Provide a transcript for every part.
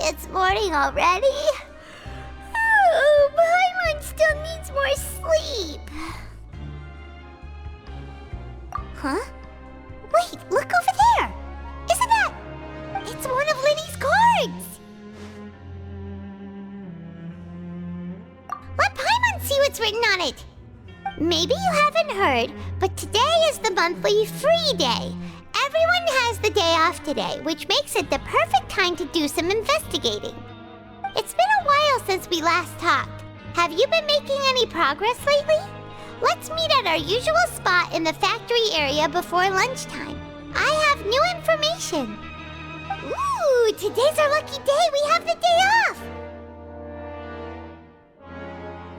It's morning already. Oh, Paimon still needs more sleep. Huh? Wait, look over there! Isn't that... It's one of Lyney's cards! Let Paimon see what's written on it. Maybe you haven't heard, but today is the monthly free day. Everyone has the day off today, which makes it the perfect time to do some investigating. It's been a while since we last talked. Have you been making any progress lately? Let's meet at our usual spot in the factory area before lunchtime. I have new information. Ooh, today's our lucky day. We have the day off.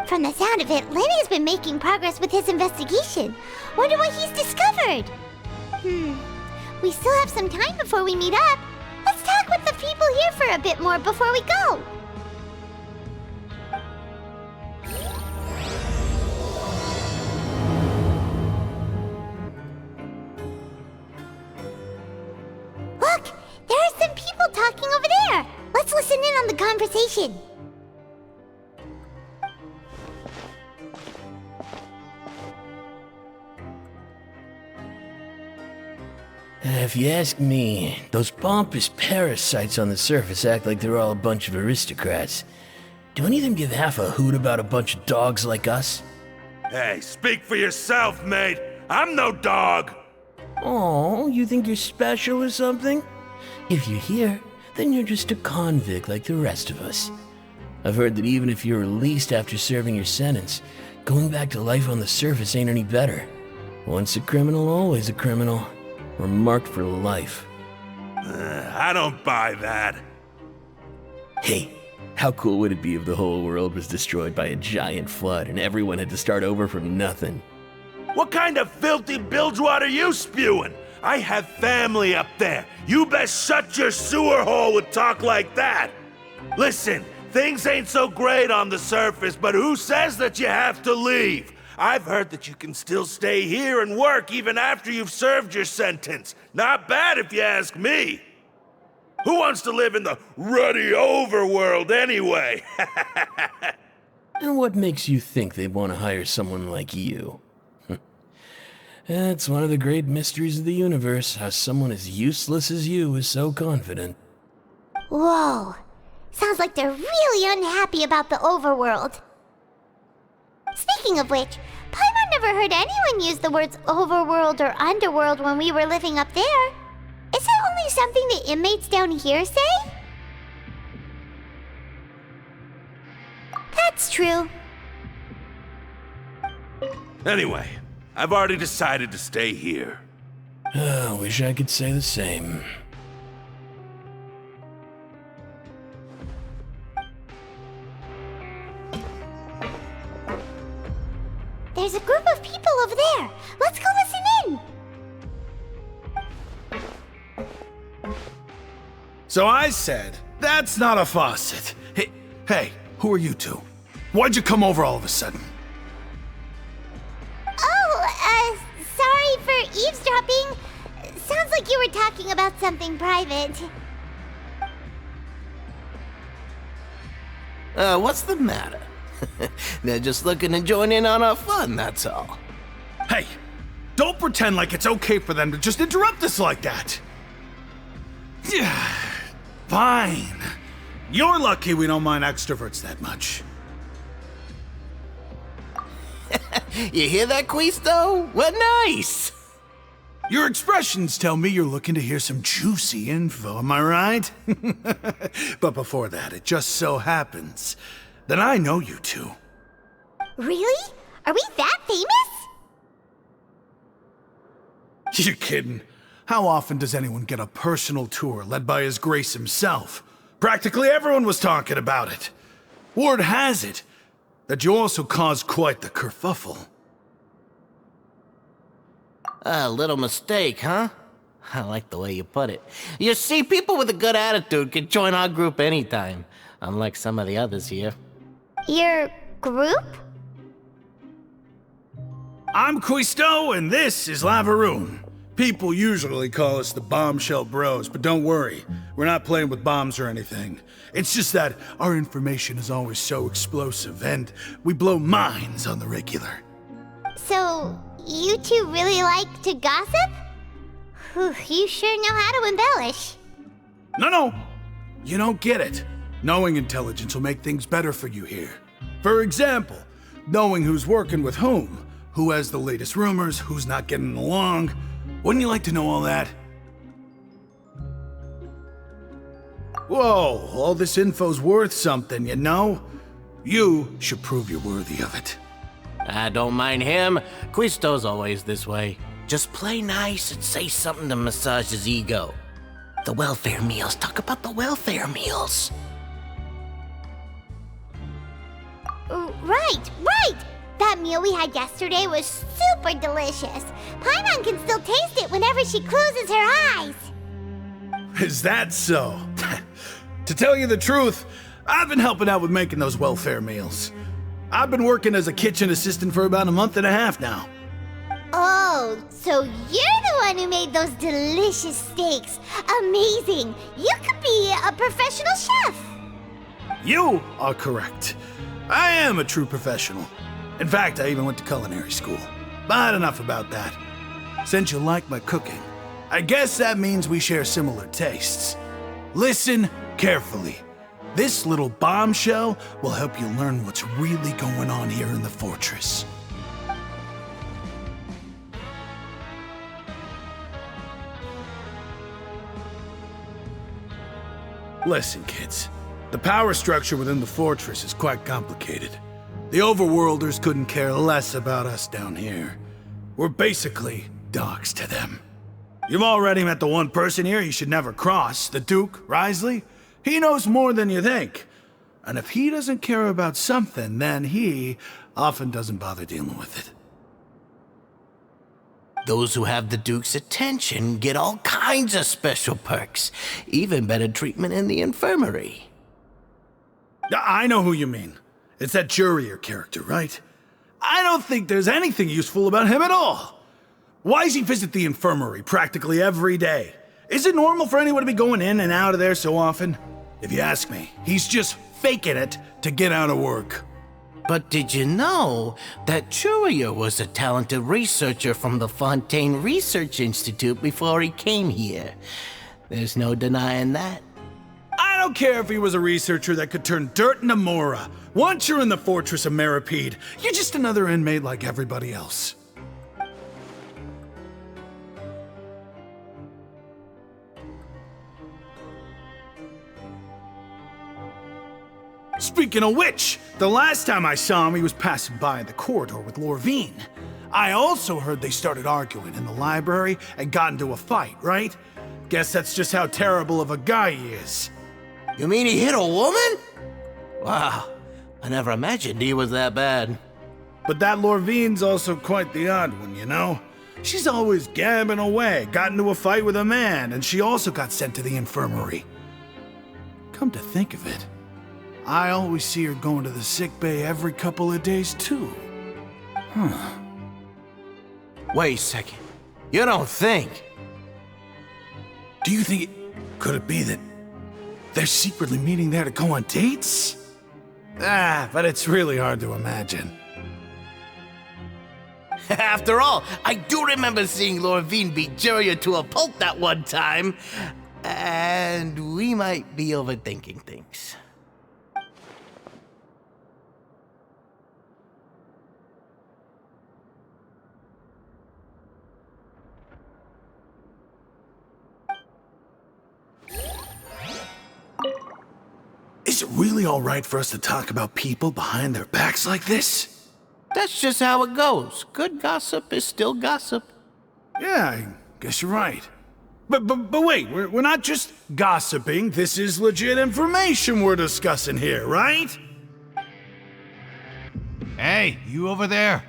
From the sound of it, Lyney's been making progress with his investigation. Wonder what he's discovered. We still have some time before we meet up. Let's talk with the people here for a bit more before we go. Look, there are some people talking over there. Let's listen in on the conversation. If you ask me, those pompous parasites on the surface act like they're all a bunch of aristocrats. Do any of them give half a hoot about a bunch of dogs like us? Hey, speak for yourself, mate. I'm no dog. Oh, you think you're special or something? If you're here, then you're just a convict like the rest of us. I've heard that even if you're released after serving your sentence, going back to life on the surface ain't any better. Once a criminal, always a criminal. We're marked for life. I don't buy that. Hey, how cool would it be if the whole world was destroyed by a giant flood and everyone had to start over from nothing? What kind of filthy bilge water you spewing? I have family up there. You best shut your sewer hole with talk like that. Listen, things ain't so great on the surface, but who says that you have to leave? I've heard that you can still stay here and work even after you've served your sentence. Not bad if you ask me. Who wants to live in the ruddy overworld anyway? And what makes you think they want to hire someone like you? It's one of the great mysteries of the universe, how someone as useless as you is so confident. Whoa. Sounds like they're really unhappy about the overworld. Speaking of which, Paimon never heard anyone use the words overworld or underworld when we were living up there. Is it only something the inmates down here say? That's true. Anyway, I've already decided to stay here. Wish I could say the same. There's a group of people over there. Let's go listen in. So I said, that's not a faucet. Hey, who are you two? Why'd you come over all of a sudden? Oh, sorry for eavesdropping. Sounds like you were talking about something private. What's the matter? They're just looking to join in on our fun, that's all. Hey, don't pretend like it's okay for them to just interrupt us like that. Yeah, fine. You're lucky we don't mind extroverts that much. You hear that, Quisto? What nice! Your expressions tell me you're looking to hear some juicy info, am I right? But before that, it just so happens that I know you two. Really? Are we that famous? You're kidding. How often does anyone get a personal tour led by His Grace himself? Practically everyone was talking about it. Word has it that you also caused quite the kerfuffle. A little mistake, huh? I like the way you put it. You see, people with a good attitude can join our group anytime, unlike some of the others here. Your group? I'm Quisto, and this is Lavaroon. People usually call us the Bombshell Bros, but don't worry, we're not playing with bombs or anything. It's just that our information is always so explosive, and we blow minds on the regular. So, you two really like to gossip? Whew, you sure know how to embellish. No, you don't get it. Knowing intelligence will make things better for you here. For example, knowing who's working with whom, who has the latest rumors, who's not getting along. Wouldn't you like to know all that? Whoa, all this info's worth something, you know? You should prove you're worthy of it. I don't mind him. Quisto's always this way. Just play nice and say something to massage his ego. The welfare meals. Talk about the welfare meals. Right! That meal we had yesterday was super delicious. Paimon can still taste it whenever she closes her eyes. Is that so? To tell you the truth, I've been helping out with making those welfare meals. I've been working as a kitchen assistant for about a month and a half now. Oh, so you're the one who made those delicious steaks. Amazing! You could be a professional chef. You are correct. I am a true professional. In fact, I even went to culinary school. But enough about that. Since you like my cooking, I guess that means we share similar tastes. Listen carefully. This little bombshell will help you learn what's really going on here in the fortress. Listen, kids. The power structure within the fortress is quite complicated. The Overworlders couldn't care less about us down here. We're basically dogs to them. You've already met the one person here you should never cross, the Duke, Wriothesley. He knows more than you think. And if he doesn't care about something, then he often doesn't bother dealing with it. Those who have the Duke's attention get all kinds of special perks, even better treatment in the Infirmary. I know who you mean. It's that Jurieu character, right? I don't think there's anything useful about him at all. Why does he visit the Infirmary practically every day? Is it normal for anyone to be going in and out of there so often? If you ask me, he's just faking it to get out of work. But did you know that Jurieu was a talented researcher from the Fontaine Research Institute before he came here? There's no denying that. I don't care if he was a researcher that could turn dirt into Mora. Once you're in the Fortress of Meripede, you're just another inmate like everybody else. Speaking of which, the last time I saw him, he was passing by the corridor with Lourvine. I also heard they started arguing in the library and got into a fight, right? Guess that's just how terrible of a guy he is. You mean he hit a woman? Wow, I never imagined he was that bad. But that Lourvine's also quite the odd one, you know? She's always gabbing away, got into a fight with a man, and she also got sent to the infirmary. Come to think of it, I always see her going to the sick bay every couple of days, too. Huh. Wait a second. You don't think? Do you think could it be that they're secretly meeting there to go on dates? But it's really hard to imagine. After all, I do remember seeing Lourvine beat Jurieu to a pulp that one time. And we might be overthinking things. Is it really all right for us to talk about people behind their backs like this? That's just how it goes. Good gossip is still gossip. Yeah, I guess you're right. But wait, we're not just gossiping. This is legit information we're discussing here, right? Hey, you over there.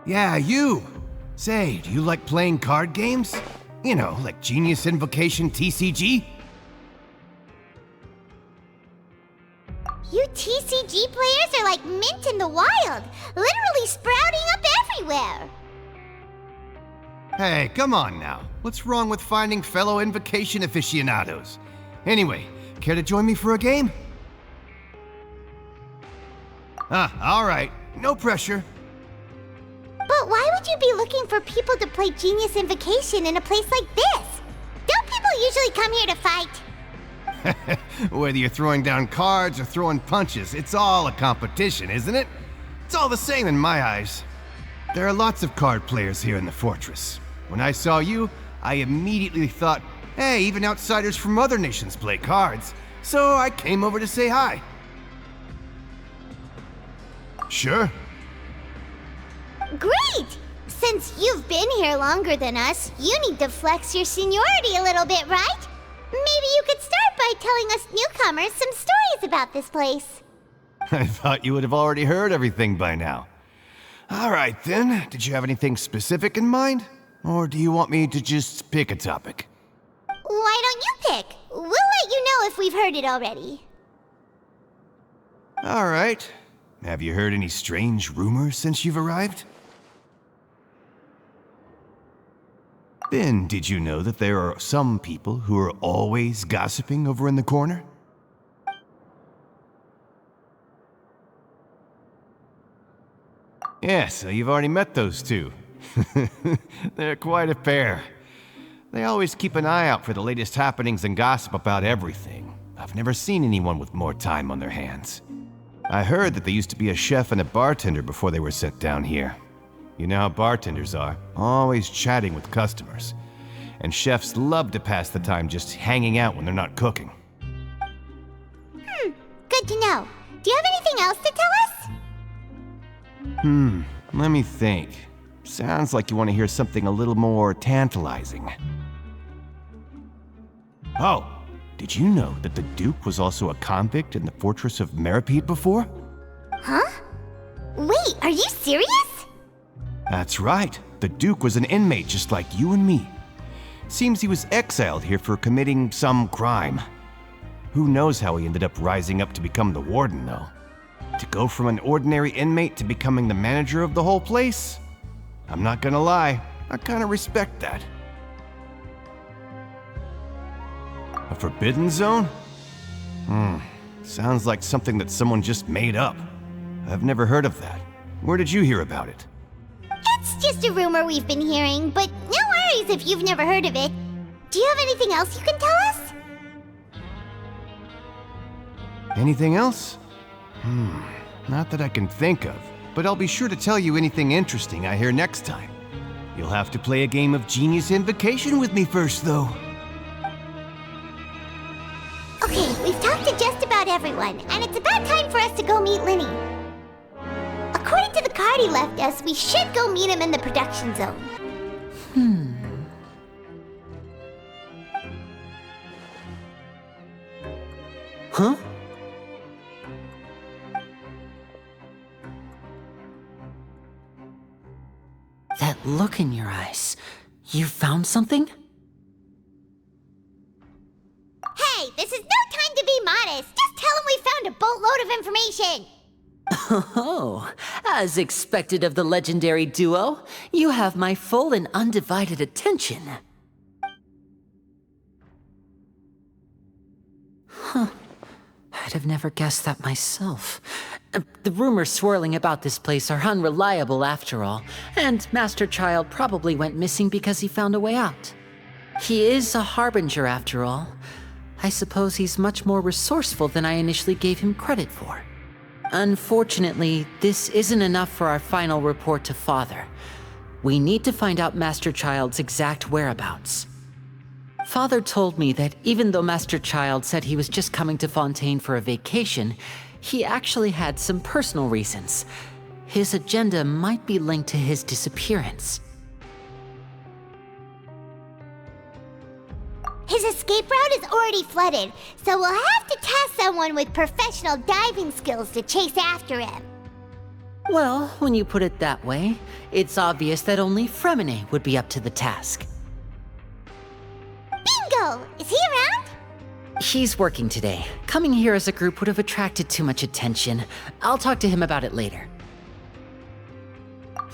Yeah, you. Say, do you like playing card games? You know, like Genius Invocation TCG? You TCG players are like mint in the wild, literally sprouting up everywhere. Hey, come on now. What's wrong with finding fellow invocation aficionados? Anyway, care to join me for a game? All right. No pressure. But why would you be looking for people to play Genius Invocation in a place like this? Don't people usually come here to fight? Whether you're throwing down cards or throwing punches, it's all a competition, isn't it? It's all the same in my eyes. There are lots of card players here in the fortress. When I saw you, I immediately thought, hey, even outsiders from other nations play cards. So I came over to say hi. Sure. Great! Since you've been here longer than us, you need to flex your seniority a little bit, right? Maybe you could start by telling us newcomers some stories about this place. I thought you would have already heard everything by now. All right then, did you have anything specific in mind? Or do you want me to just pick a topic? Why don't you pick? We'll let you know if we've heard it already. All right. Have you heard any strange rumors since you've arrived? Then, did you know that there are some people who are always gossiping over in the corner? Yeah, so you've already met those two. They're quite a pair. They always keep an eye out for the latest happenings and gossip about everything. I've never seen anyone with more time on their hands. I heard that they used to be a chef and a bartender before they were sent down here. You know how bartenders are, always chatting with customers. And chefs love to pass the time just hanging out when they're not cooking. Good to know. Do you have anything else to tell us? Let me think. Sounds like you want to hear something a little more tantalizing. Oh, did you know that the Duke was also a convict in the fortress of Meripede before? Huh? Wait, are you serious? That's right. The Duke was an inmate just like you and me. Seems he was exiled here for committing some crime. Who knows how he ended up rising up to become the warden, though. To go from an ordinary inmate to becoming the manager of the whole place? I'm not gonna lie, I kinda respect that. A forbidden zone? Sounds like something that someone just made up. I've never heard of that. Where did you hear about it? It's just a rumor we've been hearing, but no worries if you've never heard of it. Do you have anything else you can tell us? Anything else? Not that I can think of, but I'll be sure to tell you anything interesting I hear next time. You'll have to play a game of Genius Invocation with me first, though. Okay, we've talked to just about everyone, and it's about time for us to go meet Lyney. According to the card he left us, we should go meet him in the production zone. Huh? That look in your eyes. You found something? Hey, this is no time to be modest. Just tell him we found a boatload of information. Oh, as expected of the legendary duo, you have my full and undivided attention. Huh. I'd have never guessed that myself. The rumors swirling about this place are unreliable after all, and Master Childe probably went missing because he found a way out. He is a harbinger after all. I suppose he's much more resourceful than I initially gave him credit for. Unfortunately, this isn't enough for our final report to Father. We need to find out Master Childe's exact whereabouts. Father told me that even though Master Childe said he was just coming to Fontaine for a vacation, he actually had some personal reasons. His agenda might be linked to his disappearance. His escape route is already flooded, so we'll have to task someone with professional diving skills to chase after him. Well, when you put it that way, it's obvious that only Freminet would be up to the task. Bingo! Is he around? He's working today. Coming here as a group would have attracted too much attention. I'll talk to him about it later.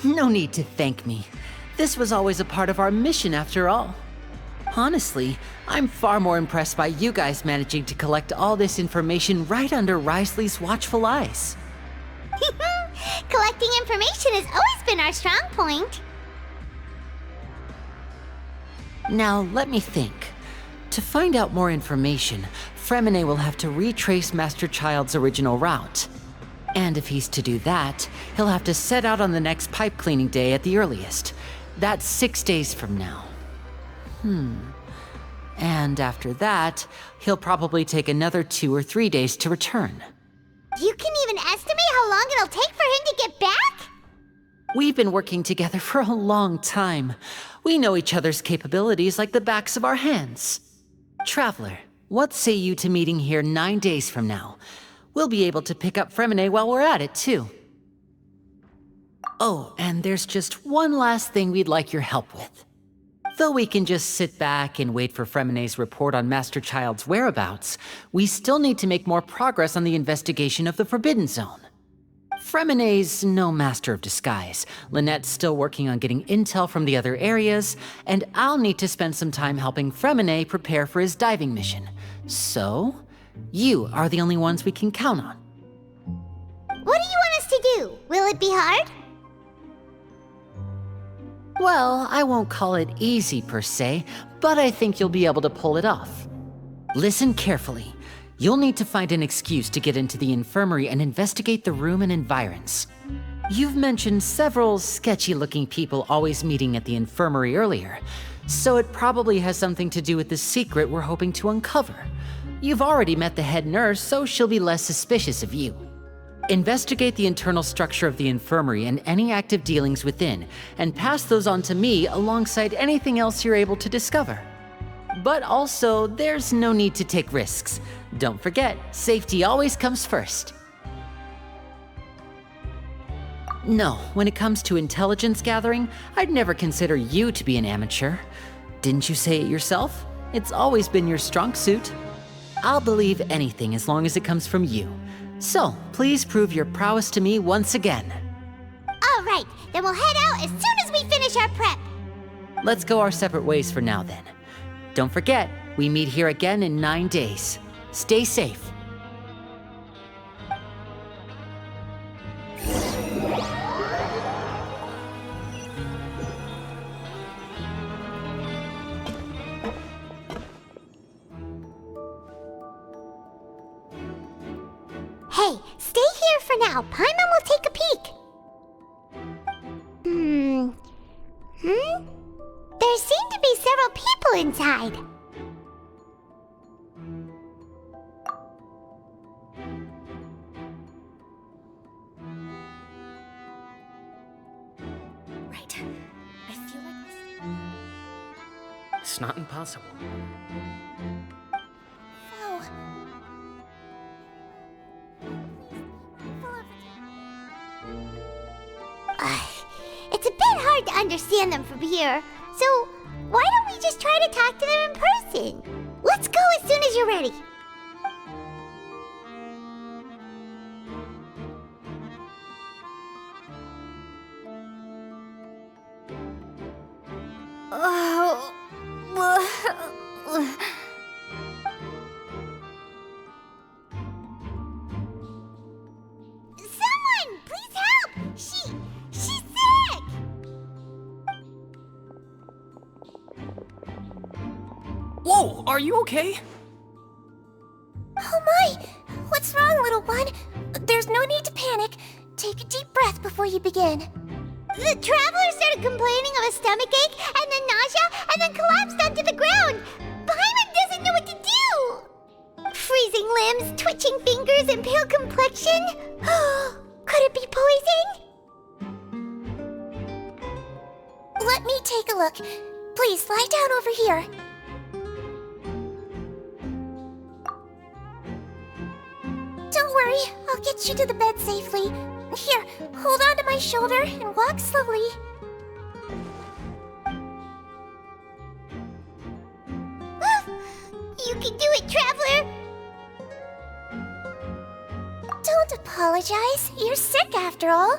No need to thank me. This was always a part of our mission after all. Honestly, I'm far more impressed by you guys managing to collect all this information right under Wriothesley's watchful eyes. Collecting information has always been our strong point. Now, let me think. To find out more information, Freminet will have to retrace Master Childe's original route. And if he's to do that, he'll have to set out on the next pipe cleaning day at the earliest. That's 6 days from now. And after that, he'll probably take another 2 or 3 days to return. You can even estimate how long it'll take for him to get back? We've been working together for a long time. We know each other's capabilities like the backs of our hands. Traveler, what say you to meeting here 9 days from now? We'll be able to pick up Freminet while we're at it, too. Oh, and there's just one last thing we'd like your help with. Though we can just sit back and wait for Freminet's report on Master Childe's whereabouts, we still need to make more progress on the investigation of the Forbidden Zone. Freminet's no master of disguise, Lynette's still working on getting intel from the other areas, and I'll need to spend some time helping Freminet prepare for his diving mission. So, you are the only ones we can count on. What do you want us to do? Will it be hard? Well, I won't call it easy per se, but I think you'll be able to pull it off. Listen carefully. You'll need to find an excuse to get into the infirmary and investigate the room and environs. You've mentioned several sketchy-looking people always meeting at the infirmary earlier, so it probably has something to do with the secret we're hoping to uncover. You've already met the head nurse, so she'll be less suspicious of you. Investigate the internal structure of the infirmary and any active dealings within, and pass those on to me alongside anything else you're able to discover. But also, there's no need to take risks. Don't forget, safety always comes first. No, when it comes to intelligence gathering, I'd never consider you to be an amateur. Didn't you say it yourself? It's always been your strong suit. I'll believe anything as long as it comes from you. So, please prove your prowess to me once again. All right, then we'll head out as soon as we finish our prep. Let's go our separate ways for now then. Don't forget, we meet here again in 9 days. Stay safe. Hey, stay here for now. Paimon will take a peek. There seem to be several people inside. Right. I feel like this. It's not impossible. Oh. It's a bit hard to understand them from here, so why don't we just try to talk to them in person? Let's go as soon as you're ready. Someone, please help! She's sick! Whoa, are you okay? Oh my! What's wrong, little one? There's no need to panic. Take a deep breath before you begin. The traveler started complaining of a stomachache, and then nausea, and then collapsed onto the ground. Paimon doesn't know what to do. Freezing limbs, twitching fingers, and pale complexion. Could it be poison? Let me take a look. Please lie down over here. Don't worry, I'll get you to the bed safely. Here, hold on to my shoulder and walk slowly. You can do it, Traveler! Don't apologize. You're sick after all.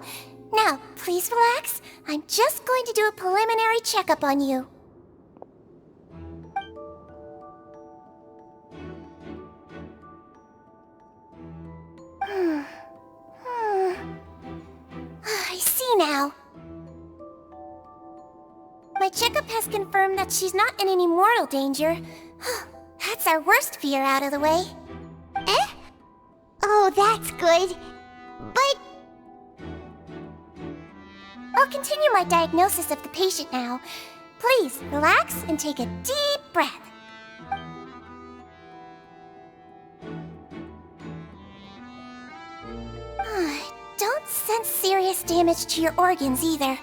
Now, please relax. I'm just going to do a preliminary checkup on you. I see now. My checkup has confirmed that she's not in any mortal danger. That's our worst fear out of the way. Eh? Oh, that's good. But... I'll continue my diagnosis of the patient now. Please, relax and take a deep breath. Don't sense serious damage to your organs either.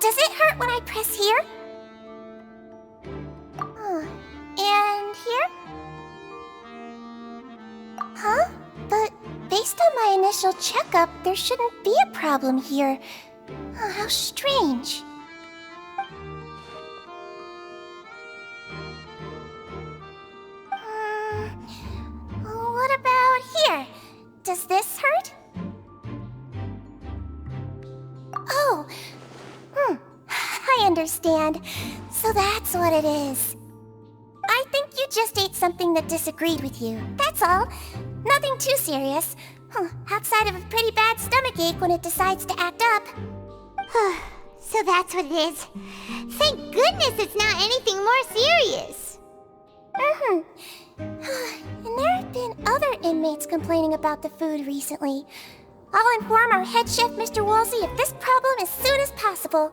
Does it hurt when I press here? And here? Huh? But based on my initial checkup, there shouldn't be a problem here. Oh, how strange. What about here? Does this hurt? Oh, I understand. So that's what it is. I think you just ate something that disagreed with you. That's all. Nothing too serious. Outside of a pretty bad stomachache when it decides to act up. So that's what it is. Thank goodness it's not anything more serious. And there have been other inmates complaining about the food recently. I'll inform our head chef, Mr. Woolsey, of this problem as soon as possible.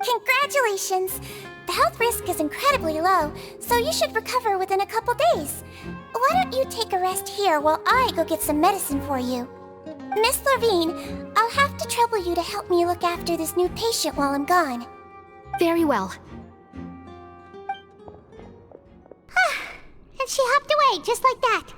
Congratulations! The health risk is incredibly low, so you should recover within a couple days. Why don't you take a rest here while I go get some medicine for you? Miss Lourvine, I'll have to trouble you to help me look after this new patient while I'm gone. Very well. And she hopped away just like that.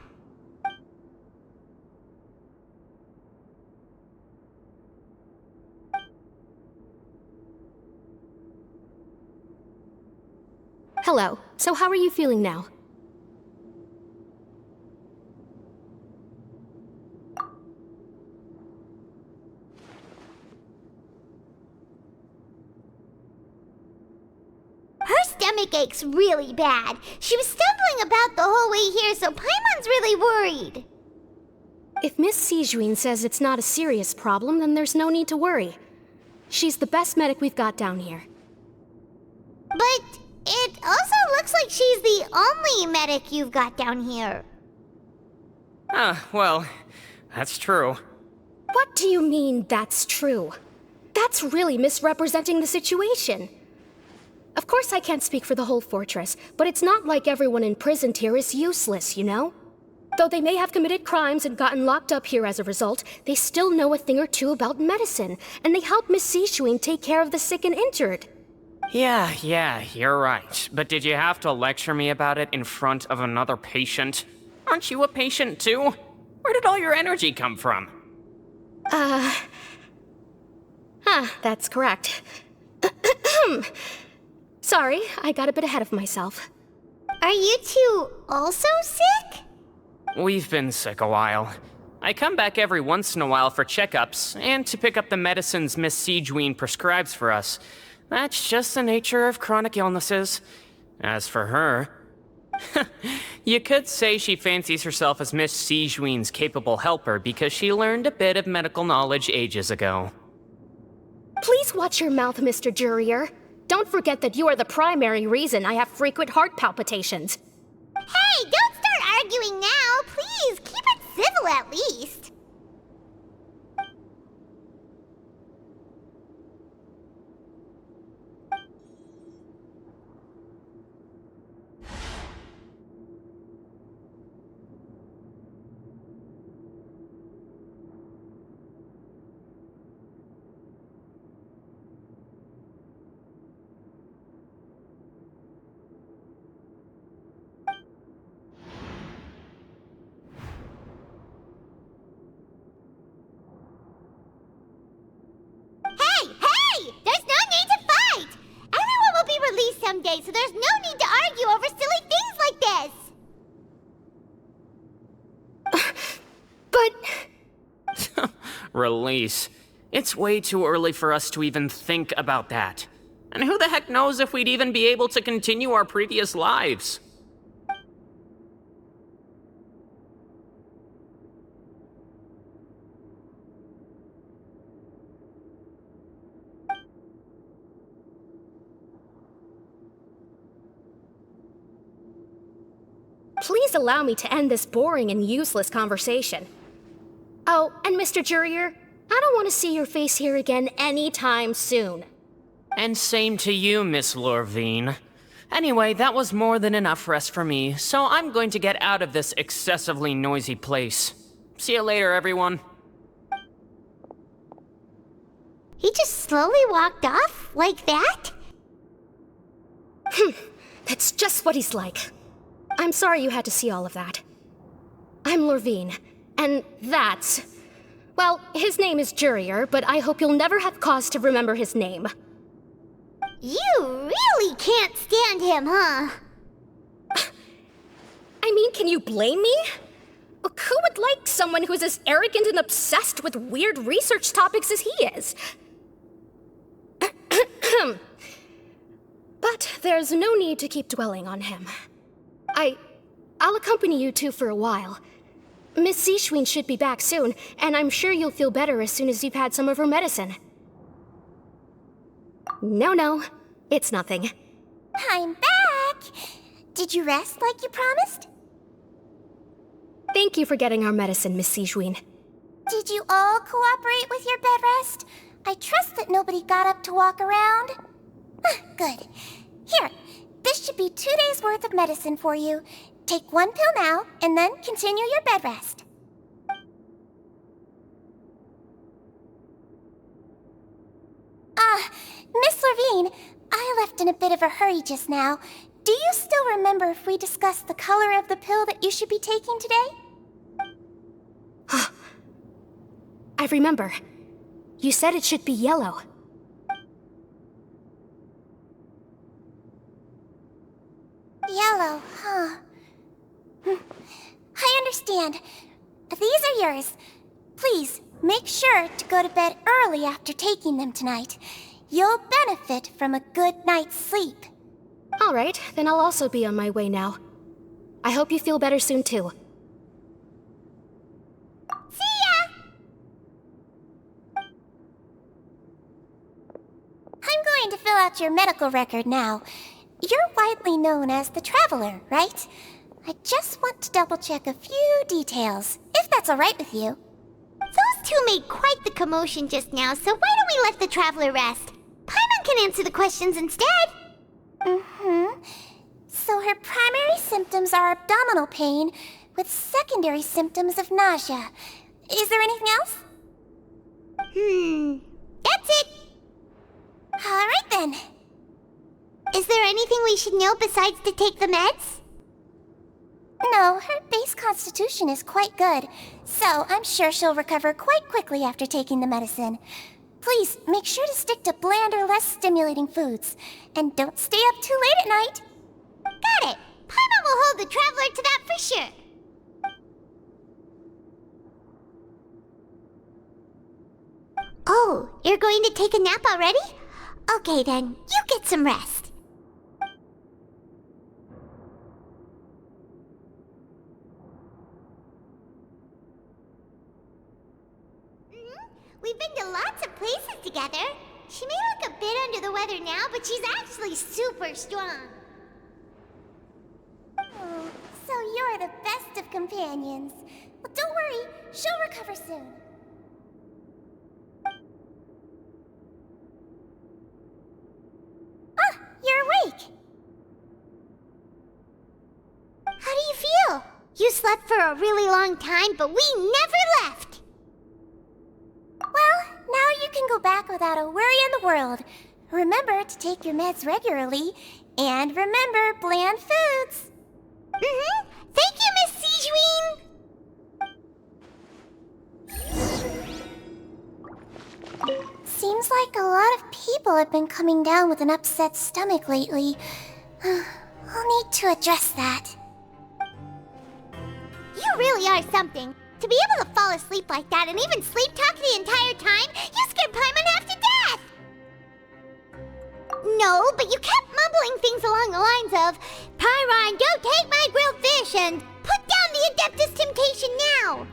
Hello. So how are you feeling now? Her stomach aches really bad. She was stumbling about the whole way here, so Paimon's really worried. If Miss Sigewinne says it's not a serious problem, then there's no need to worry. She's the best medic we've got down here. But it also looks like she's the only medic you've got down here. Well, that's true. What do you mean, that's true? That's really misrepresenting the situation. Of course I can't speak for the whole fortress, but it's not like everyone imprisoned here is useless, you know? Though they may have committed crimes and gotten locked up here as a result, they still know a thing or two about medicine, and they help Miss Sigewinne take care of the sick and injured. Yeah, you're right. But did you have to lecture me about it in front of another patient? Aren't you a patient too? Where did all your energy come from? That's correct. Sorry, I got a bit ahead of myself. Are you two also sick? We've been sick a while. I come back every once in a while for checkups, and to pick up the medicines Miss Sigewinne prescribes for us. That's just the nature of chronic illnesses. As for her... you could say she fancies herself as Miss Sigewinne's capable helper because she learned a bit of medical knowledge ages ago. Please watch your mouth, Mr. Jurieu. Don't forget that you are the primary reason I have frequent heart palpitations. Hey, don't start arguing now! Please, keep it civil at least. Someday, so there's no need to argue over silly things like this! Release. It's way too early for us to even think about that. And who the heck knows if we'd even be able to continue our previous lives? Please allow me to end this boring and useless conversation. Oh, and Mr. Jurieu, I don't want to see your face here again anytime soon. And same to you, Miss Lourvine. Anyway, that was more than enough rest for me, so I'm going to get out of this excessively noisy place. See you later, everyone. He just slowly walked off like that? That's just what he's like. I'm sorry you had to see all of that. I'm Lourvine, and that's... Well, his name is Jurieu, but I hope you'll never have cause to remember his name. You really can't stand him, huh? I mean, can you blame me? Who would like someone who's as arrogant and obsessed with weird research topics as he is? But there's no need to keep dwelling on him. I'll accompany you two for a while. Miss Sigewinne should be back soon, and I'm sure you'll feel better as soon as you've had some of her medicine. No, it's nothing. I'm back! Did you rest like you promised? Thank you for getting our medicine, Miss Sigewinne. Did you all cooperate with your bed rest? I trust that nobody got up to walk around. Good. Here, this should be 2 days' worth of medicine for you. Take 1 pill now, and then continue your bed rest. Miss Lourvine, I left in a bit of a hurry just now. Do you still remember if we discussed the color of the pill that you should be taking today? I remember. You said it should be yellow. Yellow, huh? I understand. These are yours. Please, make sure to go to bed early after taking them tonight. You'll benefit from a good night's sleep. All right, then I'll also be on my way now. I hope you feel better soon, too. See ya! I'm going to fill out your medical record now. You're widely known as the Traveler, right? I just want to double-check a few details, if that's all right with you. Those two made quite the commotion just now, so why don't we let the Traveler rest? Paimon can answer the questions instead. So her primary symptoms are abdominal pain, with secondary symptoms of nausea. Is there anything else? That's it. All right then. Is there anything we should know besides to take the meds? No, her base constitution is quite good, so I'm sure she'll recover quite quickly after taking the medicine. Please, make sure to stick to bland or less stimulating foods, and don't stay up too late at night. Got it. Paimon will hold the Traveler to that for sure. Oh, you're going to take a nap already? Okay then, you get some rest. We've been to lots of places together. She may look a bit under the weather now, but she's actually super strong. Oh, so you're the best of companions. Well, don't worry, she'll recover soon. Ah, you're awake. How do you feel? You slept for a really long time, but we never left. Well, now you can go back without a worry in the world. Remember to take your meds regularly, and remember bland foods. Thank you, Miss Sigewinne. Seems like a lot of people have been coming down with an upset stomach lately. I'll need to address that. You really are something. To be able to fall asleep like that and even sleep talk the entire time, you scared Paimon half to death! No, but you kept mumbling things along the lines of, Pyron, don't take my grilled fish, and put down the Adeptus Temptation now!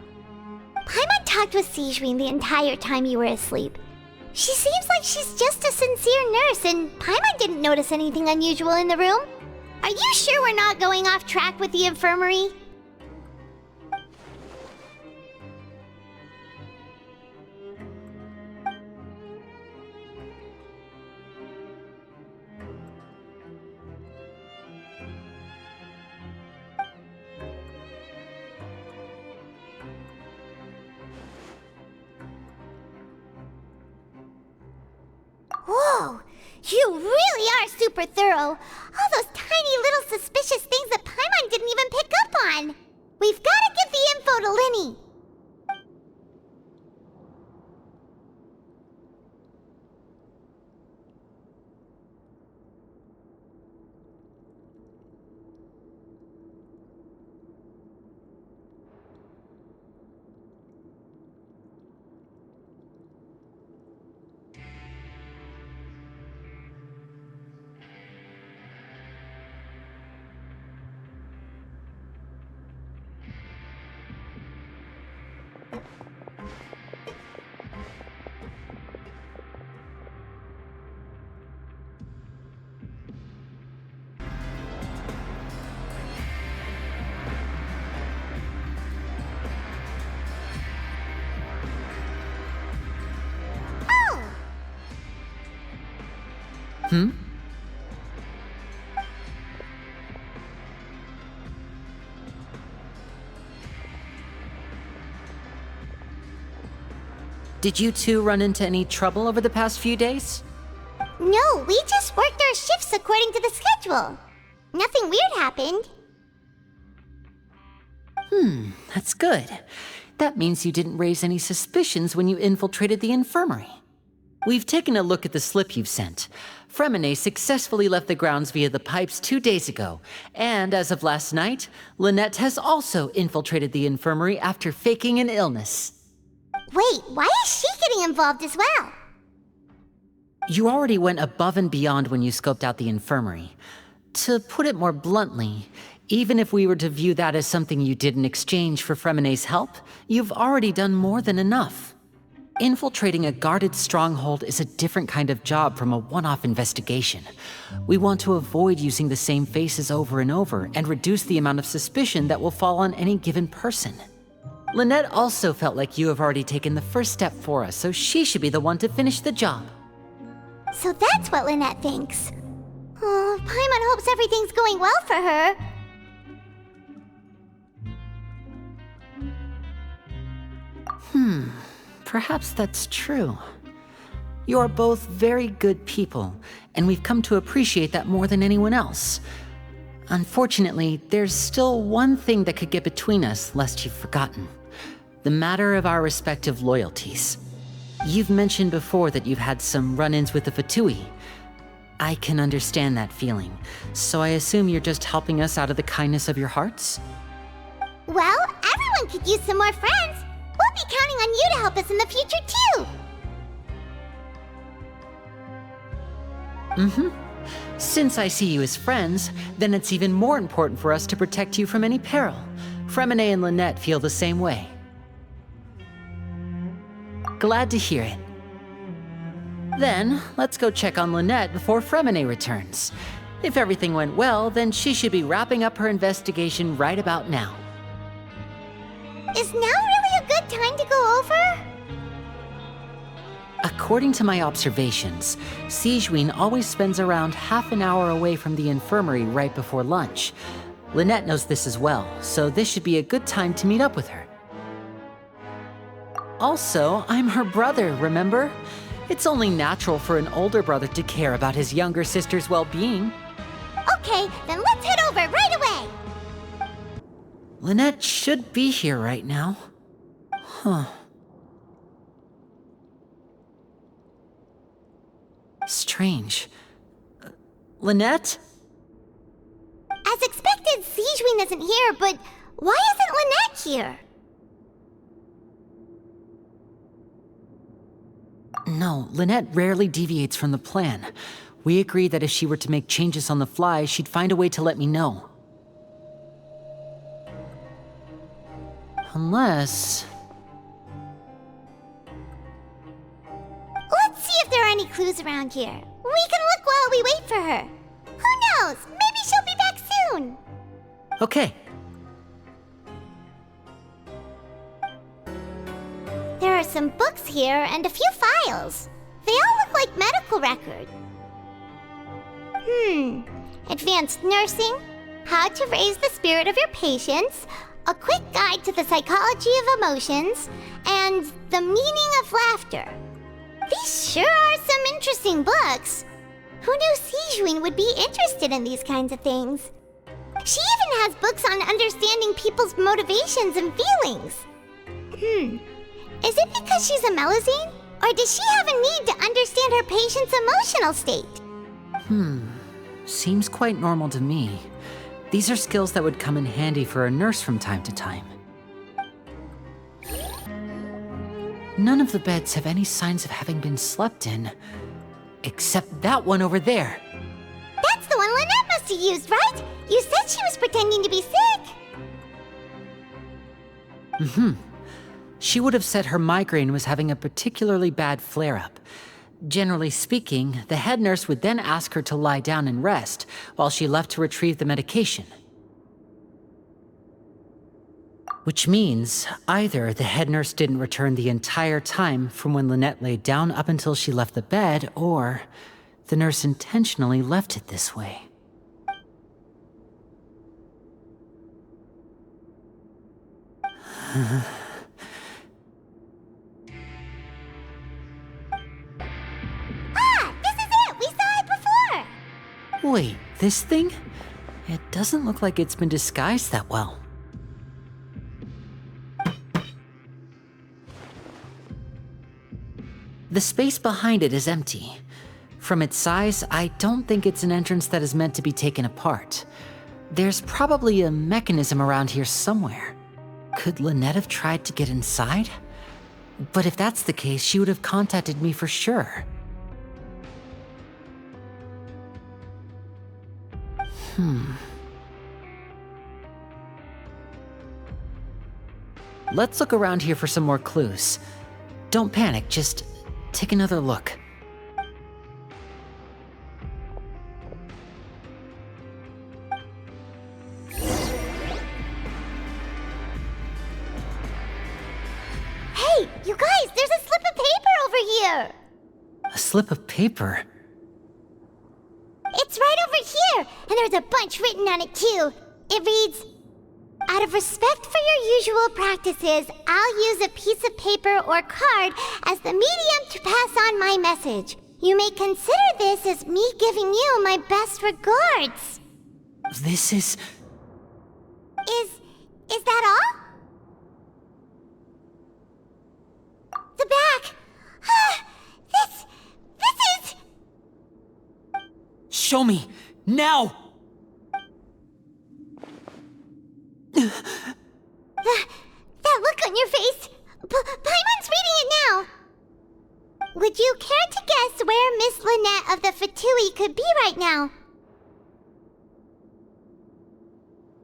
Paimon talked with Sigewinne the entire time you were asleep. She seems like she's just a sincere nurse, and Paimon didn't notice anything unusual in the room. Are you sure we're not going off track with the infirmary? Whoa! You really are super thorough! All those tiny little suspicious things that Paimon didn't even pick up on! We've gotta give the info to Lyney! Did you two run into any trouble over the past few days? No, we just worked our shifts according to the schedule. Nothing weird happened. That's good. That means you didn't raise any suspicions when you infiltrated the infirmary. We've taken a look at the slip you've sent. Freminet successfully left the grounds via the pipes 2 days ago, and as of last night, Lynette has also infiltrated the infirmary after faking an illness. Wait, why is she getting involved as well? You already went above and beyond when you scoped out the infirmary. To put it more bluntly, even if we were to view that as something you did in exchange for Freminet's help, you've already done more than enough. Infiltrating a guarded stronghold is a different kind of job from a one-off investigation. We want to avoid using the same faces over and over and reduce the amount of suspicion that will fall on any given person. Lynette also felt like you have already taken the first step for us, so she should be the one to finish the job. So that's what Lynette thinks. Oh, Paimon hopes everything's going well for her. Perhaps that's true. You're both very good people, and we've come to appreciate that more than anyone else. Unfortunately, there's still one thing that could get between us, lest you've forgotten. The matter of our respective loyalties. You've mentioned before that you've had some run-ins with the Fatui. I can understand that feeling, so I assume you're just helping us out of the kindness of your hearts? Well, everyone could use some more friends. We'll be counting on you to help us in the future, too. Since I see you as friends, then it's even more important for us to protect you from any peril. Freminet and Lynette feel the same way. Glad to hear it. Then, let's go check on Lynette before Freminet returns. If everything went well, then she should be wrapping up her investigation right about now. Is now really a good time to go over? According to my observations, Sigewinne always spends around half an hour away from the infirmary right before lunch. Lynette knows this as well, so this should be a good time to meet up with her. Also, I'm her brother, remember? It's only natural for an older brother to care about his younger sister's well-being. Okay, then let's head over right away! Lynette should be here right now. Strange. Lynette? As expected, Sigewinne isn't here, but why isn't Lynette here? No, Lynette rarely deviates from the plan. We agreed that if she were to make changes on the fly, she'd find a way to let me know. Unless... Let's see if there are any clues around here. We can look while we wait for her. Who knows? Maybe she'll be back soon. Okay. There are some books here and a few files. They all look like medical records. Advanced nursing, how to raise the spirit of your patients, a quick guide to the psychology of emotions, and the meaning of laughter. These sure are some interesting books. Who knew Sigewinne would be interested in these kinds of things? She even has books on understanding people's motivations and feelings. Is it because she's a Melusine? Or does she have a need to understand her patient's emotional state? Seems quite normal to me. These are skills that would come in handy for a nurse from time to time. None of the beds have any signs of having been slept in, except that one over there. That's the one Lynette must have used, right? You said she was pretending to be sick. She would have said her migraine was having a particularly bad flare-up. Generally speaking, the head nurse would then ask her to lie down and rest, while she left to retrieve the medication. Which means, either the head nurse didn't return the entire time from when Lynette laid down up until she left the bed, or the nurse intentionally left it this way. Wait, this thing? It doesn't look like it's been disguised that well. The space behind it is empty. From its size, I don't think it's an entrance that is meant to be taken apart. There's probably a mechanism around here somewhere. Could Lynette have tried to get inside? But if that's the case, she would have contacted me for sure. Let's look around here for some more clues. Don't panic, just take another look. Hey, you guys, there's a slip of paper over here! A slip of paper? It's right over here, and there's a bunch written on it too. It reads, "Out of respect for your usual practices, I'll use a piece of paper or card as the medium to pass on my message. You may consider this as me giving you my best regards." This is... Is that all? The back. This is... Show me! Now! That look on your face. Paimon's reading it now. Would you care to guess where Miss Lynette of the Fatui could be right now?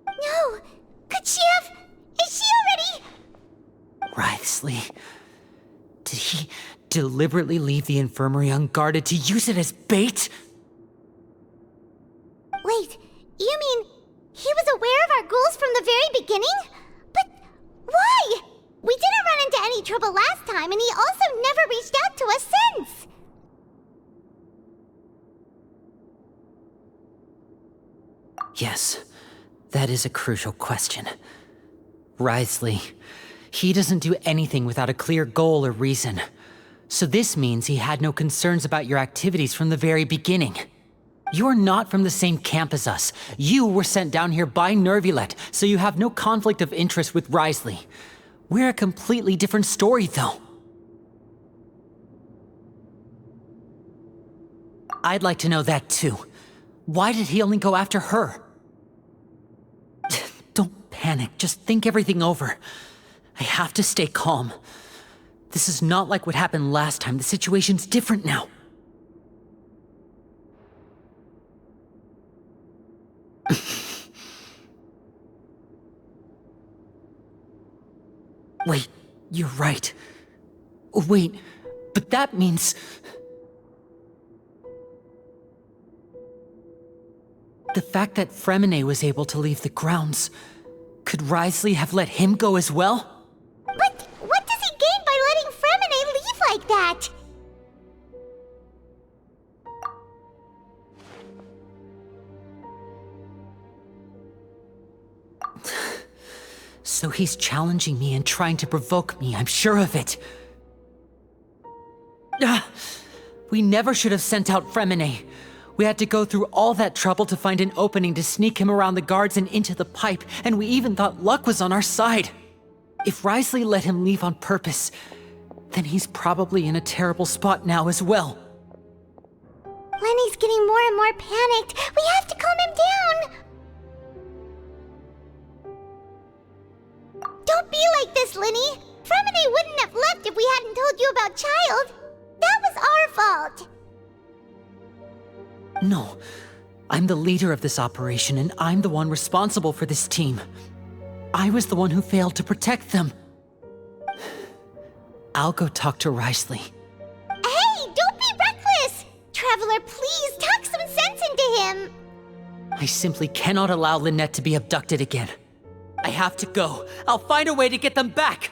No. Could she have... Is she already... Wriothesley. Did he deliberately leave the infirmary unguarded to use it as bait? Wait, you mean he was aware of our goals from the very beginning? But why? We didn't run into any trouble last time, and he also never reached out to us since. Yes, that is a crucial question. Wriothesley, he doesn't do anything without a clear goal or reason. So this means he had no concerns about your activities from the very beginning. You're not from the same camp as us. You were sent down here by Nervilet, so you have no conflict of interest with Wriothesley. We're a completely different story, though. I'd like to know that, too. Why did he only go after her? Don't panic, just think everything over. I have to stay calm. This is not like what happened last time. The situation's different now. Wait, you're right. Wait, but that means... The fact that Freminet was able to leave the grounds, could Wriothesley have let him go as well? But what does he gain by letting Freminet leave like that? So he's challenging me and trying to provoke me, I'm sure of it. We never should have sent out Freminet. We had to go through all that trouble to find an opening to sneak him around the guards and into the pipe, and we even thought luck was on our side. If Wriothesley let him leave on purpose, then he's probably in a terrible spot now as well. Lyney's getting more and more panicked. We have to calm him down. Don't be like this, Lyney. Freminet wouldn't have left if we hadn't told you about Childe. That was our fault. No, I'm the leader of this operation, and I'm the one responsible for this team. I was the one who failed to protect them. I'll go talk to Wriothesley. Hey, don't be reckless! Traveler, please talk some sense into him. I simply cannot allow Lynette to be abducted again. I have to go. I'll find a way to get them back.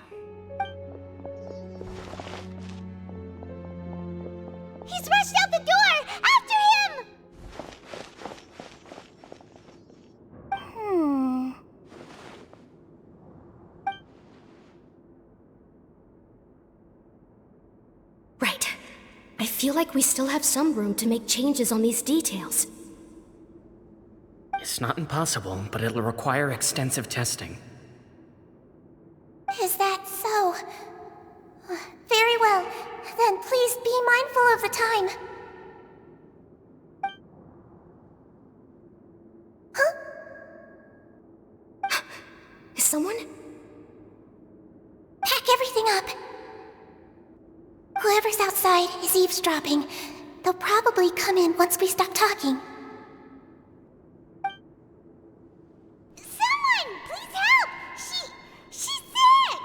He's rushed out the door! After him! Right. I feel like we still have some room to make changes on these details. It's not impossible, but it'll require extensive testing. Is that so? Very well. Then please be mindful of the time. Huh? Is someone? Pack everything up. Whoever's outside is eavesdropping. They'll probably come in once we stop talking. Someone! Please help! She's sick!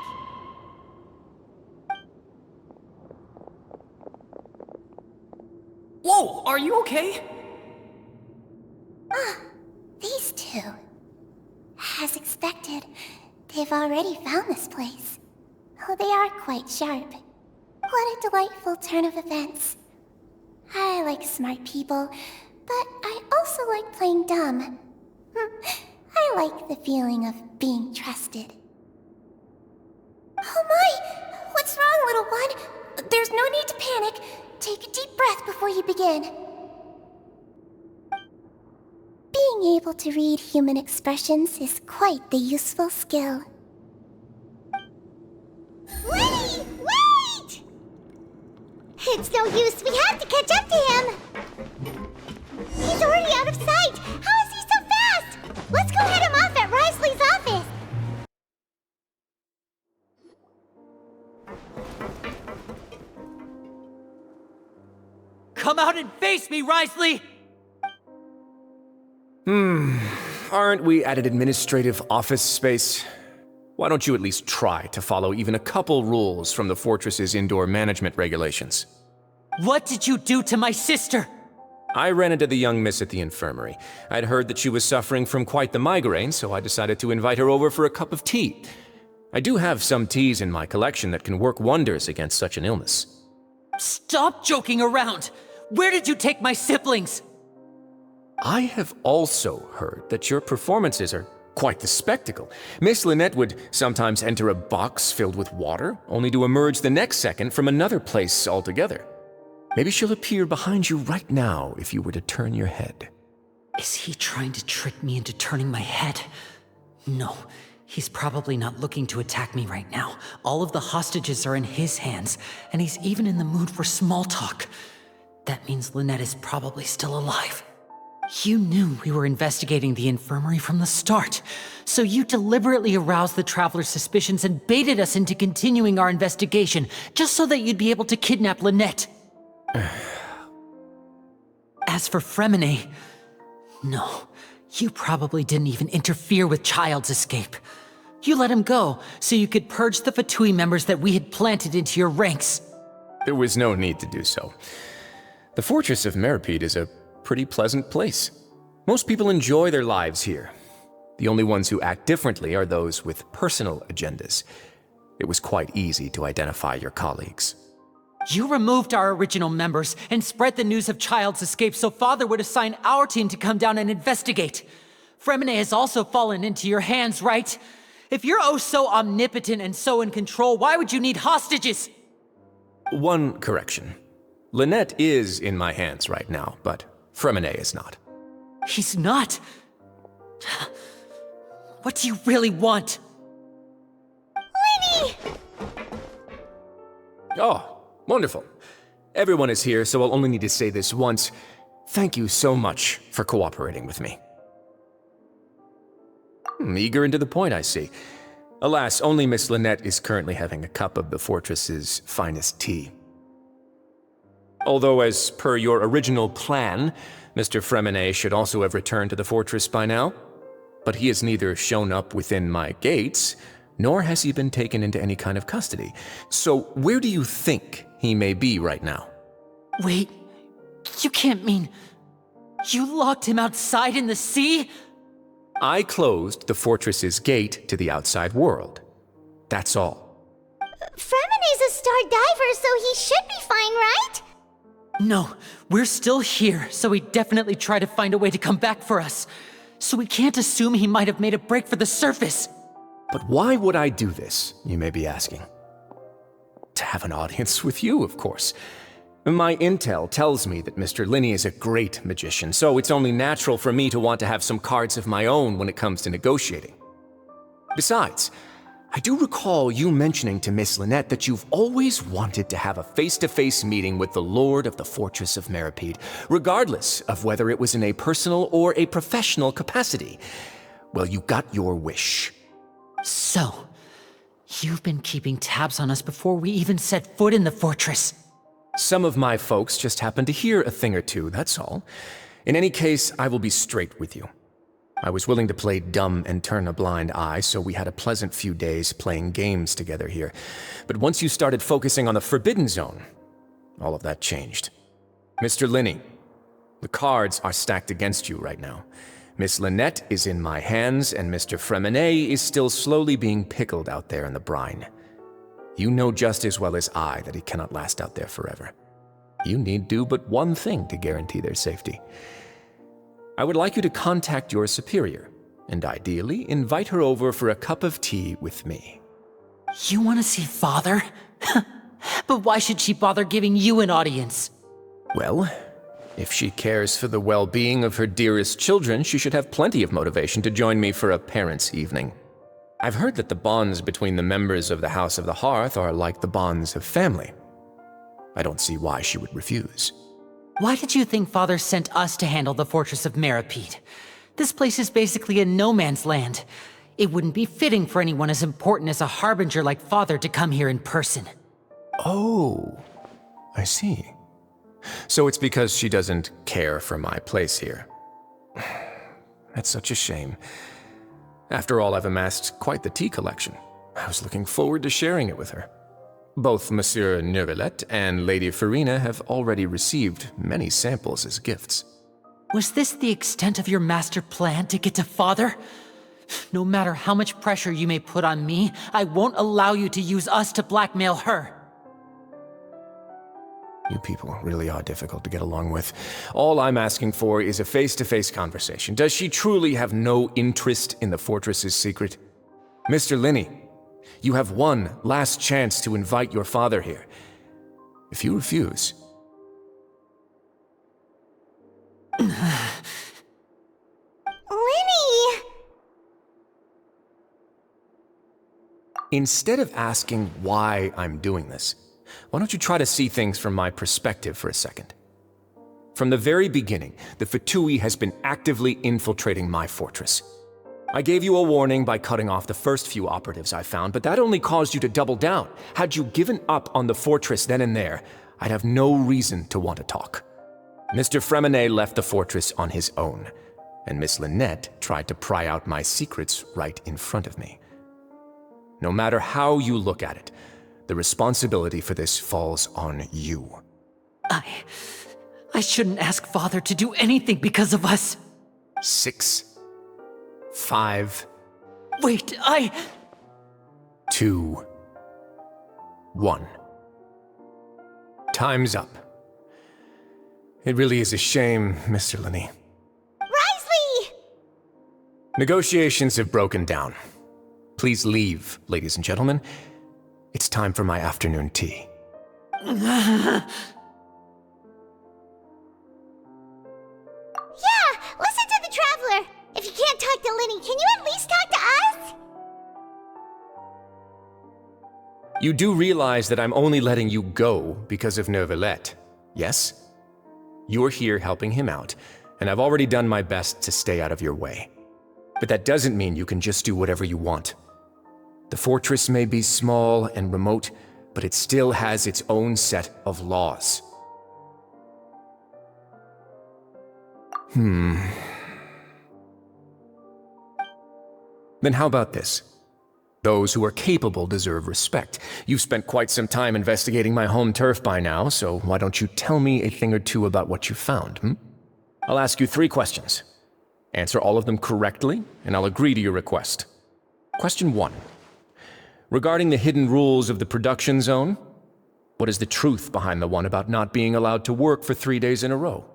Whoa, are you okay? These two. As expected, they've already found this place. Oh, they are quite sharp. What a delightful turn of events. I like smart people, but I also like playing dumb. I like the feeling of being trusted. Oh my! What's wrong, little one? There's no need to panic. Take a deep breath before you begin. Being able to read human expressions is quite the useful skill. Lyney, wait! It's no use. We have to catch up to him. He's already out of sight. How is he so fast? Let's go head him off at Wriothesley's office. Come out and face me, Wriothesley! Aren't we at an administrative office space? Why don't you at least try to follow even a couple rules from the fortress's indoor management regulations? What did you do to my sister? I ran into the young miss at the infirmary. I'd heard that she was suffering from quite the migraine, so I decided to invite her over for a cup of tea. I do have some teas in my collection that can work wonders against such an illness. Stop joking around! Where did you take my siblings? I have also heard that your performances are quite the spectacle. Miss Lynette would sometimes enter a box filled with water, only to emerge the next second from another place altogether. Maybe she'll appear behind you right now if you were to turn your head. Is he trying to trick me into turning my head? No, he's probably not looking to attack me right now. All of the hostages are in his hands, and he's even in the mood for small talk. That means Lynette is probably still alive. You knew we were investigating the infirmary from the start, so you deliberately aroused the Traveler's suspicions and baited us into continuing our investigation, just so that you'd be able to kidnap Lynette. As for Freminet, no, you probably didn't even interfere with Childe's escape. You let him go, so you could purge the Fatui members that we had planted into your ranks. There was no need to do so. The Fortress of Meripede is a pretty pleasant place. Most people enjoy their lives here. The only ones who act differently are those with personal agendas. It was quite easy to identify your colleagues. You removed our original members and spread the news of Childe's escape so Father would assign our team to come down and investigate. Freminet has also fallen into your hands, right? If you're oh so omnipotent and so in control, why would you need hostages? One correction. Lynette is in my hands right now, but Freminet is not. He's not? What do you really want? Lyney! Oh, wonderful. Everyone is here, so I'll only need to say this once. Thank you so much for cooperating with me. Eager and to the point, I see. Alas, only Miss Lynette is currently having a cup of the fortress's finest tea. Although, as per your original plan, Mr. Freminet should also have returned to the fortress by now. But he has neither shown up within my gates, nor has he been taken into any kind of custody. So where do you think he may be right now? Wait, you can't mean... You locked him outside in the sea? I closed the fortress's gate to the outside world. That's all. Freminet's a star diver, so he should be fine, right? No, we're still here, so he definitely tried to find a way to come back for us. So we can't assume he might have made a break for the surface. But why would I do this, you may be asking? To have an audience with you, of course. My intel tells me that Mr. Lyney is a great magician, so it's only natural for me to want to have some cards of my own when it comes to negotiating. Besides, I do recall you mentioning to Miss Lynette that you've always wanted to have a face-to-face meeting with the Lord of the Fortress of Meripede, regardless of whether it was in a personal or a professional capacity. Well, you got your wish. So, you've been keeping tabs on us before we even set foot in the fortress. Some of my folks just happened to hear a thing or two, that's all. In any case, I will be straight with you. I was willing to play dumb and turn a blind eye, so we had a pleasant few days playing games together here. But once you started focusing on the Forbidden Zone, all of that changed. Mr. Lyney, the cards are stacked against you right now. Miss Lynette is in my hands, and Mr. Freminet is still slowly being pickled out there in the brine. You know just as well as I that he cannot last out there forever. You need do but one thing to guarantee their safety. I would like you to contact your superior, and ideally invite her over for a cup of tea with me. You want to see Father? But why should she bother giving you an audience? Well, if she cares for the well-being of her dearest children, she should have plenty of motivation to join me for a parents' evening. I've heard that the bonds between the members of the House of the Hearth are like the bonds of family. I don't see why she would refuse. Why did you think Father sent us to handle the Fortress of Meripede? This place is basically a no-man's land. It wouldn't be fitting for anyone as important as a harbinger like Father to come here in person. Oh, I see. So it's because she doesn't care for my place here. That's such a shame. After all, I've amassed quite the tea collection. I was looking forward to sharing it with her. Both Monsieur Neuvillette and Lady Farina have already received many samples as gifts. Was this the extent of your master plan to get to Father? No matter how much pressure you may put on me, I won't allow you to use us to blackmail her. You people really are difficult to get along with. All I'm asking for is a face-to-face conversation. Does she truly have no interest in the fortress's secret? Mr. Lyney, you have one last chance to invite your father here. If you refuse... Lyney! Instead of asking why I'm doing this, why don't you try to see things from my perspective for a second? From the very beginning, the Fatui has been actively infiltrating my fortress. I gave you a warning by cutting off the first few operatives I found, but that only caused you to double down. Had you given up on the fortress then and there, I'd have no reason to want to talk. Mr. Freminet left the fortress on his own, and Miss Lynette tried to pry out my secrets right in front of me. No matter how you look at it, the responsibility for this falls on you. I shouldn't ask Father to do anything because of us. 6, 5... Wait, 2, 1. Time's up. It really is a shame, Mr. Lyney. Wriothesley! Negotiations have broken down. Please leave, ladies and gentlemen. It's time for my afternoon tea. Yeah, listen to the Traveler! If you can't talk to Lyney, can you at least talk to us? You do realize that I'm only letting you go because of Neuvillette, yes? You're here helping him out, and I've already done my best to stay out of your way. But that doesn't mean you can just do whatever you want. The fortress may be small and remote, but it still has its own set of laws. Then how about this? Those who are capable deserve respect. You've spent quite some time investigating my home turf by now, so why don't you tell me a thing or two about what you found, I'll ask you 3 questions. Answer all of them correctly, and I'll agree to your request. Question 1. Regarding the hidden rules of the production zone, what is the truth behind the one about not being allowed to work for 3 days in a row?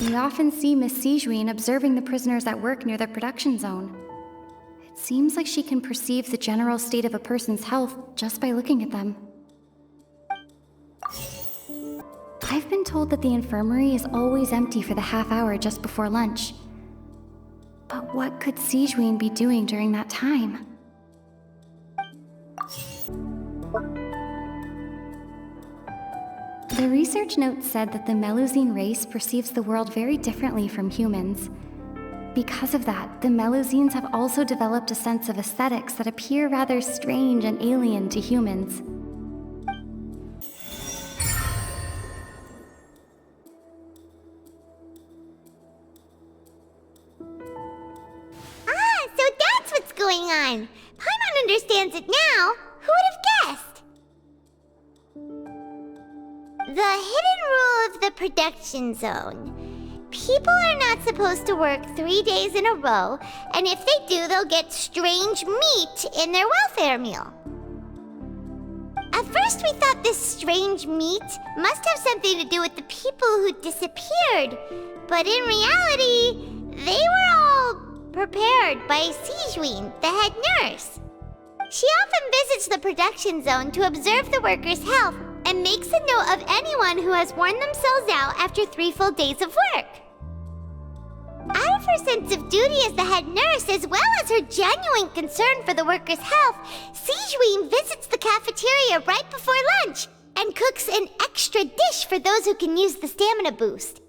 We often see Miss Sigewinne observing the prisoners at work near the production zone. It seems like she can perceive the general state of a person's health just by looking at them. I've been told that the infirmary is always empty for the half hour just before lunch. But what could Sigewinne be doing during that time? The research notes said that the Melusine race perceives the world very differently from humans. Because of that, the Melusines have also developed a sense of aesthetics that appear rather strange and alien to humans. So that's what's going on. Paimon understands it now. Who would have guessed? The hidden rule of the production zone. People are not supposed to work 3 days in a row, and if they do, they'll get strange meat in their welfare meal. At first, we thought this strange meat must have something to do with the people who disappeared, but in reality, they were all prepared by Sigewinne, the head nurse. She often visits the production zone to observe the workers' health and makes a note of anyone who has worn themselves out after 3 full days of work. Out of her sense of duty as the head nurse, as well as her genuine concern for the workers' health, Sigewinne visits the cafeteria right before lunch and cooks an extra dish for those who can use the stamina boost.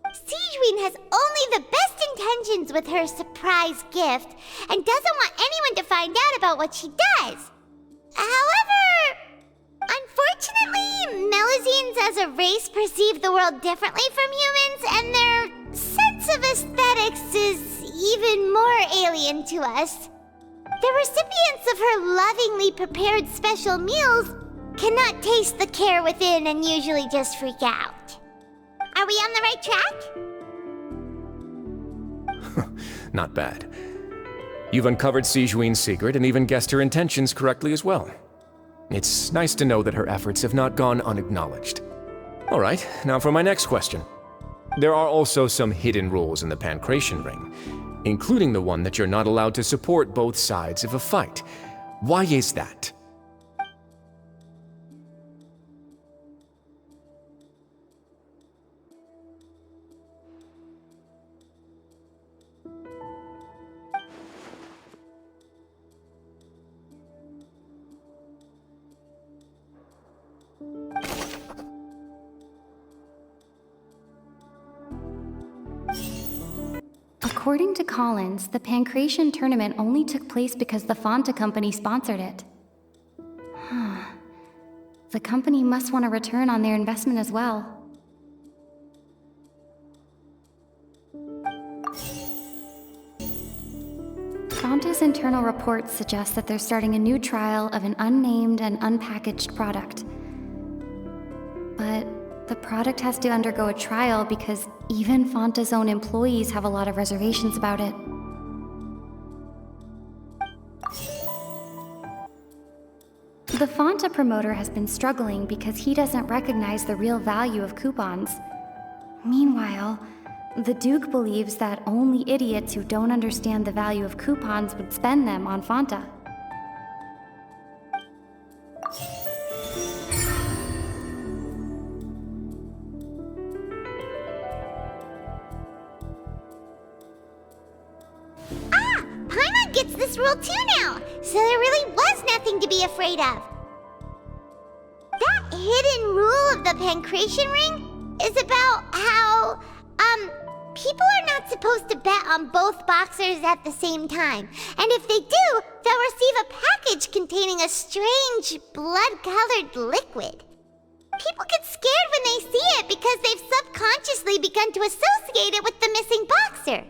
Sigewinne has only the best intentions with her surprise gift and doesn't want anyone to find out about what she does. However, unfortunately, Melusines as a race perceive the world differently from humans, and their sense of aesthetics is even more alien to us. The recipients of her lovingly prepared special meals cannot taste the care within and usually just freak out. Are we on the right track? Not bad. You've uncovered Sigewinne's secret and even guessed her intentions correctly as well. It's nice to know that her efforts have not gone unacknowledged. All right, now for my next question. There are also some hidden rules in the Pancration Ring, including the one that you're not allowed to support both sides of a fight. Why is that? According to Collins, the Pancration tournament only took place because the Fanta company sponsored it. The company must want a return on their investment as well. Fanta's internal reports suggest that they're starting a new trial of an unnamed and unpackaged product. But the product has to undergo a trial because even Fanta's own employees have a lot of reservations about it. The Fanta promoter has been struggling because he doesn't recognize the real value of coupons. Meanwhile, the Duke believes that only idiots who don't understand the value of coupons would spend them on Fanta. Paimon gets this rule too now, so there really was nothing to be afraid of. That hidden rule of the Pancration Ring is about how, people are not supposed to bet on both boxers at the same time. And if they do, they'll receive a package containing a strange, blood-colored liquid. People get scared when they see it because they've subconsciously begun to associate it with the missing boxer.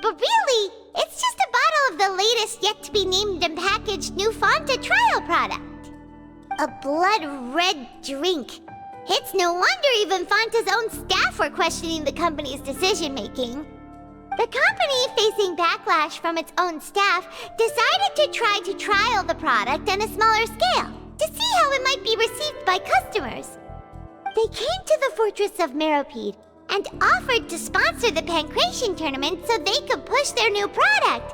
But really, it's just a bottle of the latest yet-to-be-named and packaged new Fanta trial product. A blood-red drink. It's no wonder even Fanta's own staff were questioning the company's decision-making. The company, facing backlash from its own staff, decided to try to trial the product on a smaller scale, to see how it might be received by customers. They came to the fortress of Meropide and offered to sponsor the Pancration tournament so they could push their new product.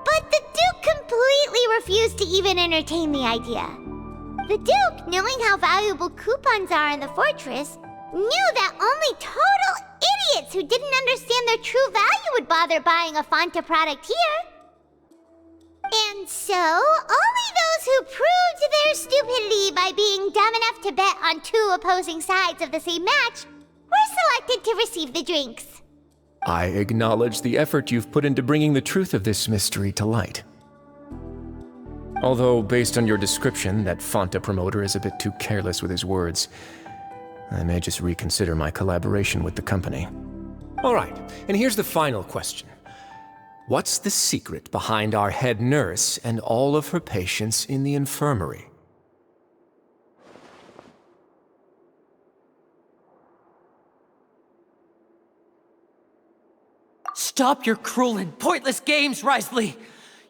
But the Duke completely refused to even entertain the idea. The Duke, knowing how valuable coupons are in the fortress, knew that only total idiots who didn't understand their true value would bother buying a Fanta product here. And so, only those who proved their stupidity by being dumb enough to bet on two opposing sides of the same match were selected to receive the drinks. I acknowledge the effort you've put into bringing the truth of this mystery to light. Although, based on your description, that Fanta promoter is a bit too careless with his words, I may just reconsider my collaboration with the company. All right, and here's the final question. What's the secret behind our head nurse and all of her patients in the infirmary? Stop your cruel and pointless games, Wriothesley!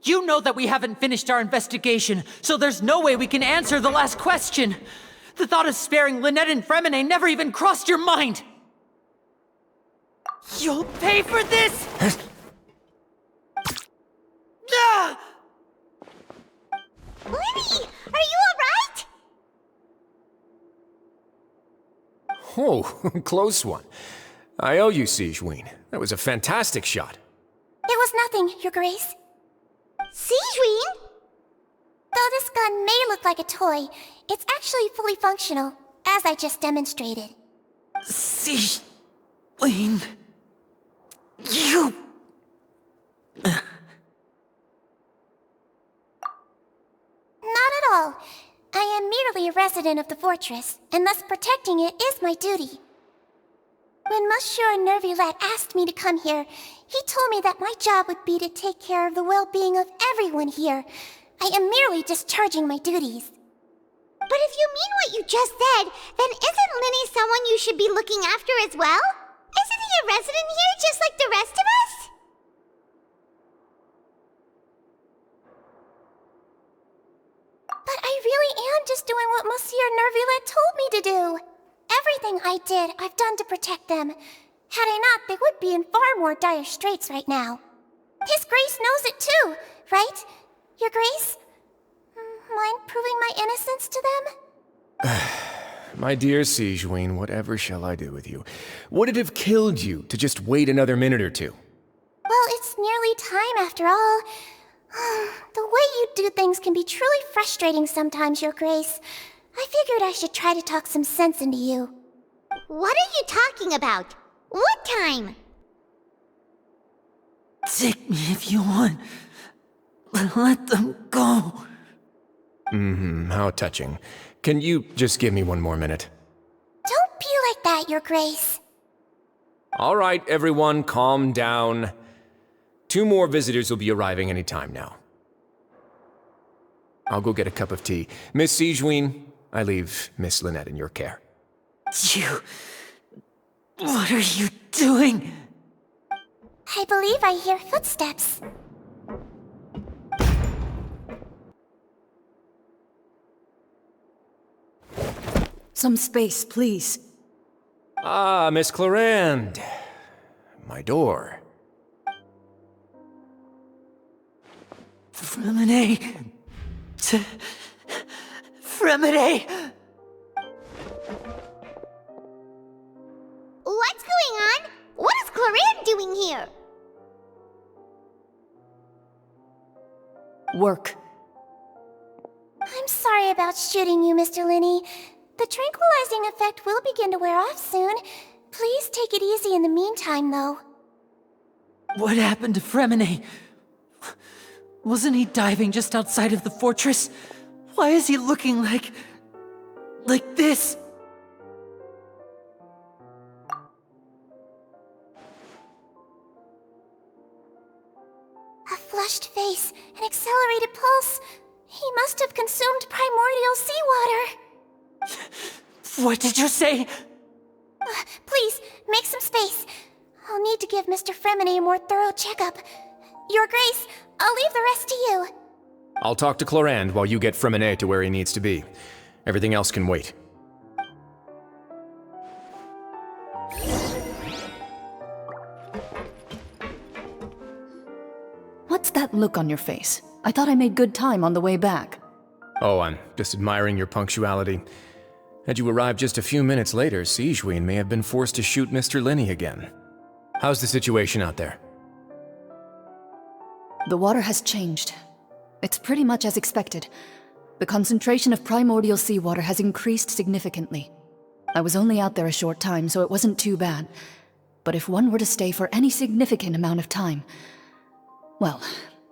You know that we haven't finished our investigation, so there's no way we can answer the last question! The thought of sparing Lynette and Freminet never even crossed your mind! You'll pay for this! Ah! Lyney, are you alright? Oh, close one. I owe you, Sigewinne. That was a fantastic shot. It was nothing, Your Grace. Sigewinne? Though this gun may look like a toy, it's actually fully functional, as I just demonstrated. Sigewinne... You... Not at all. I am merely a resident of the fortress, and thus protecting it is my duty. When Monsieur Nervulette asked me to come here, he told me that my job would be to take care of the well-being of everyone here. I am merely discharging my duties. But if you mean what you just said, then isn't Lyney someone you should be looking after as well? Isn't he a resident here just like the rest of us? But I really am just doing what Monsieur Nervulette told me to do. Everything I did, I've done to protect them. Had I not, they would be in far more dire straits right now. His Grace knows it too, right? Your Grace? Mind proving my innocence to them? My dear Sigewinne, whatever shall I do with you? Would it have killed you to just wait another minute or two? Well, it's nearly time after all. The way you do things can be truly frustrating sometimes, Your Grace. I figured I should try to talk some sense into you. What are you talking about? What time? Take me if you want. But let them go. How touching. Can you just give me one more minute? Don't be like that, Your Grace. All right, everyone, calm down. 2 more visitors will be arriving any time now. I'll go get a cup of tea. Miss Sigewinne, I leave Miss Lynette in your care. You... What are you doing? I believe I hear footsteps. Some space, please. Ah, Miss Clorinde. My door. Freminet. Freminet! What's going on? What is Clorinde doing here? Work. I'm sorry about shooting you, Mr. Lyney. The tranquilizing effect will begin to wear off soon. Please take it easy in the meantime, though. What happened to Freminet? Wasn't he diving just outside of the fortress? Why is he looking like this? A flushed face, an accelerated pulse. He must have consumed primordial seawater. What did you say? Please, make some space. I'll need to give Mr. Freminet a more thorough checkup. Your Grace, I'll leave the rest to you. I'll talk to Clorinde while you get Freminet to where he needs to be. Everything else can wait. What's that look on your face? I thought I made good time on the way back. Oh, I'm just admiring your punctuality. Had you arrived just a few minutes later, Sigewinne may have been forced to shoot Mr. Lyney again. How's the situation out there? The water has changed. It's pretty much as expected. The concentration of primordial seawater has increased significantly. I was only out there a short time, so it wasn't too bad. But if one were to stay for any significant amount of time... well,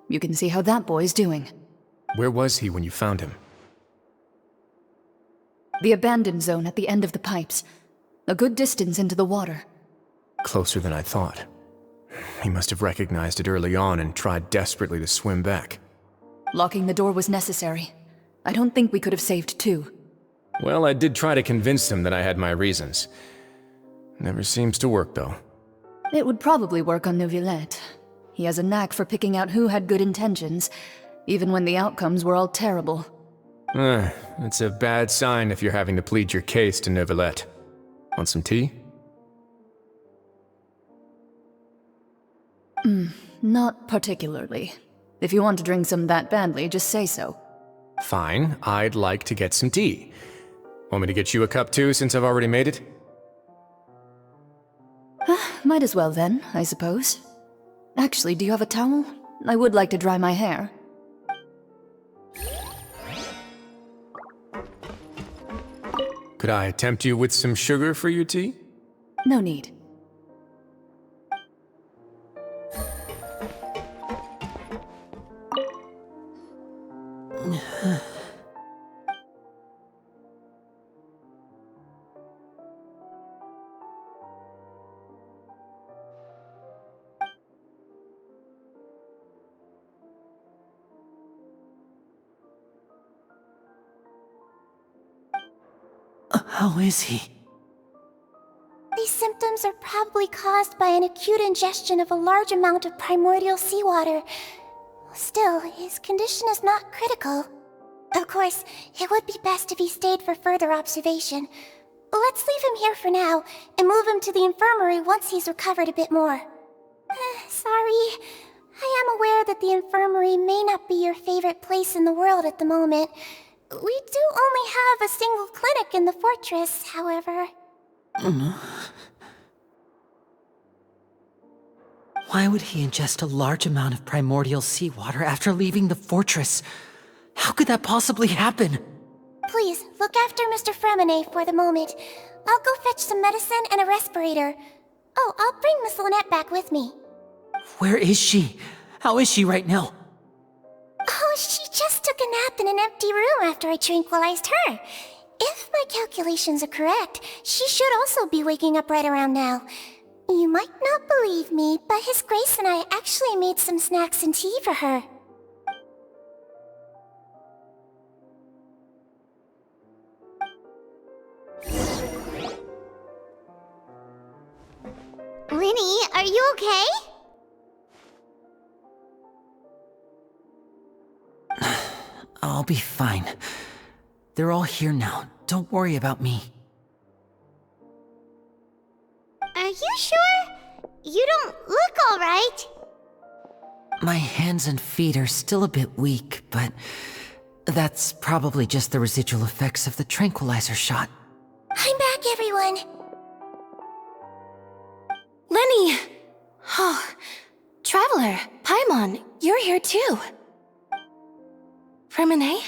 you can see how that boy's doing. Where was he when you found him? The abandoned zone at the end of the pipes. A good distance into the water. Closer than I thought. He must have recognized it early on and tried desperately to swim back. Locking the door was necessary. I don't think we could have saved 2. Well, I did try to convince him that I had my reasons. Never seems to work, though. It would probably work on Neuvillette. He has a knack for picking out who had good intentions, even when the outcomes were all terrible. It's a bad sign if you're having to plead your case to Neuvillette. Want some tea? Not particularly. If you want to drink some that badly, just say so. Fine, I'd like to get some tea. Want me to get you a cup too, since I've already made it? Might as well then, I suppose. Actually, do you have a towel? I would like to dry my hair. Could I tempt you with some sugar for your tea? No need. How is he? These symptoms are probably caused by an acute ingestion of a large amount of primordial seawater. Still, his condition is not critical. Of course, it would be best if he stayed for further observation. Let's leave him here for now, and move him to the infirmary once he's recovered a bit more. Sorry. I am aware that the infirmary may not be your favorite place in the world at the moment. We do only have a single clinic in the fortress, however. Why would he ingest a large amount of primordial seawater after leaving the fortress? How could that possibly happen? Please, look after Mr. Freminet for the moment. I'll go fetch some medicine and a respirator. Oh, I'll bring Miss Lynette back with me. Where is she? How is she right now? Oh, she just took a nap in an empty room after I tranquilized her. If my calculations are correct, she should also be waking up right around now. You might not believe me, but His Grace and I actually made some snacks and tea for her. Lyney, are you okay? I'll be fine. They're all here now. Don't worry about me. Are you sure? You don't look alright. My hands and feet are still a bit weak, but that's probably just the residual effects of the tranquilizer shot. I'm back, everyone. Lyney! Oh, Traveler, Paimon, you're here too. Freminet?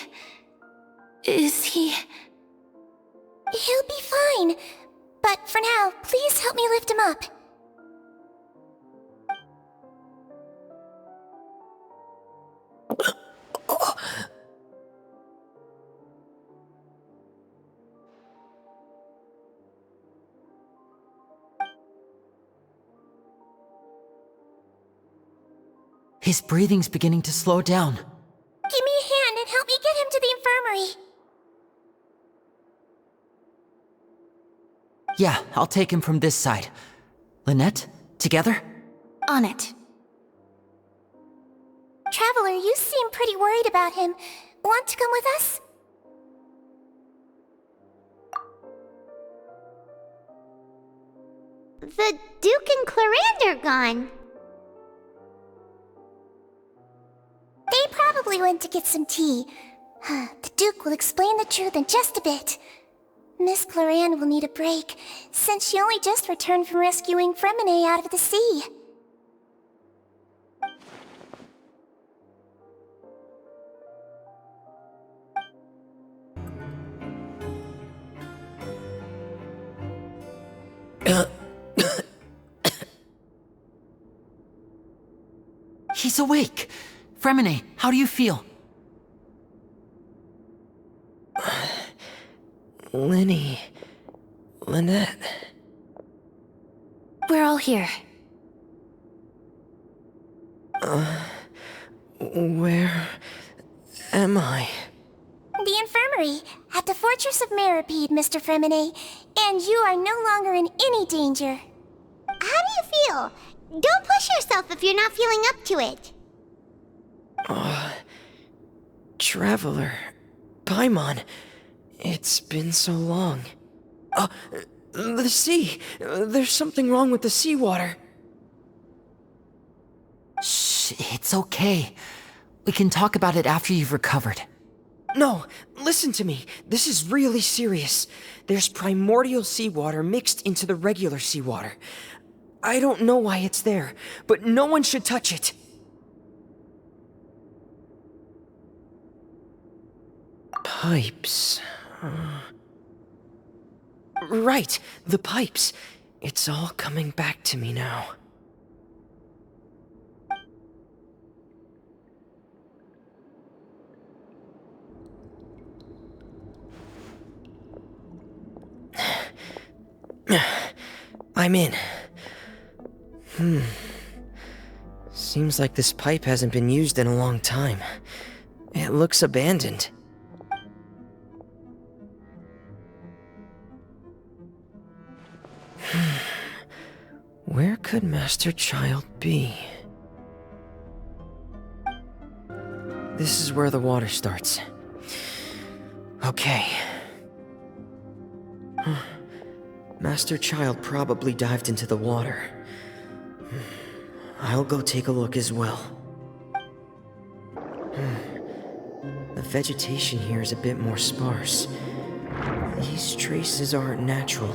Is he... He'll be fine. But for now, please help me lift him up. His breathing's beginning to slow down. Give me a hand and help me get him to the infirmary. Yeah, I'll take him from this side. Lynette, together? On it. Traveler, you seem pretty worried about him. Want to come with us? The Duke and Clorinde are gone. They probably went to get some tea. The Duke will explain the truth in just a bit. Miss Clorinde will need a break, since she only just returned from rescuing Freminet out of the sea. He's awake! Freminet, how do you feel? Lyney... Lynette... We're all here. Where... am I? The infirmary, at the Fortress of Meripede, Mr. Freminet, and you are no longer in any danger. How do you feel? Don't push yourself if you're not feeling up to it. Traveler... Paimon... It's been so long. The sea! There's something wrong with the seawater. Shh, it's okay. We can talk about it after you've recovered. No, listen to me. This is really serious. There's primordial seawater mixed into the regular seawater. I don't know why it's there, but no one should touch it. Pipes... Right, the pipes. It's all coming back to me now. I'm in. Seems like this pipe hasn't been used in a long time. It looks abandoned. Where could Master Childe be? This is where the water starts. Okay. Master Childe probably dived into the water. I'll go take a look as well. The vegetation here is a bit more sparse. These traces aren't natural.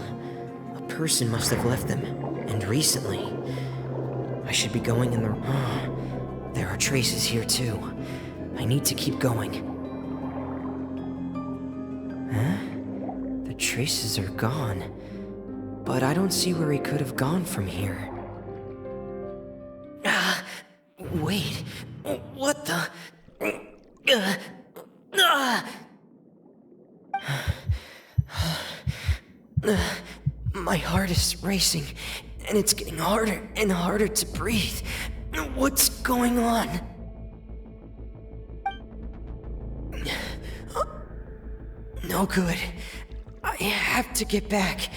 A person must have left them, and recently. I should be going in the... There are traces here too. I need to keep going. traces are gone. But I don't see where he could have gone from here. Wait. What the? My heart is racing, and it's getting harder and harder to breathe. What's going on? No good. I have to get back.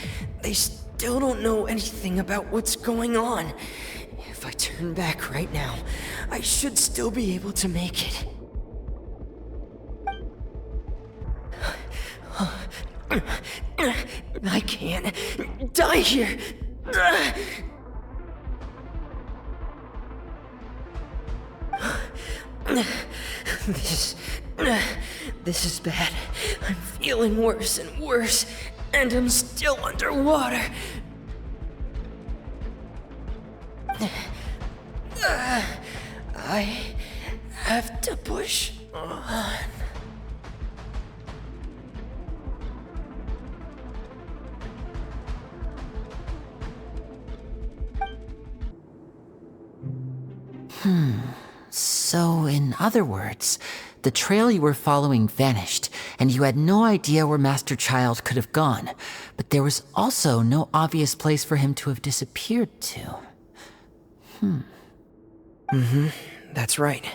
They still don't know anything about what's going on. If I turn back right now, I should still be able to make it. I can't die here. This is bad. I'm feeling worse and worse, and I'm still underwater. I have to push on. So, in other words, the trail you were following vanished, and you had no idea where Master Childe could have gone, but there was also no obvious place for him to have disappeared to. That's right.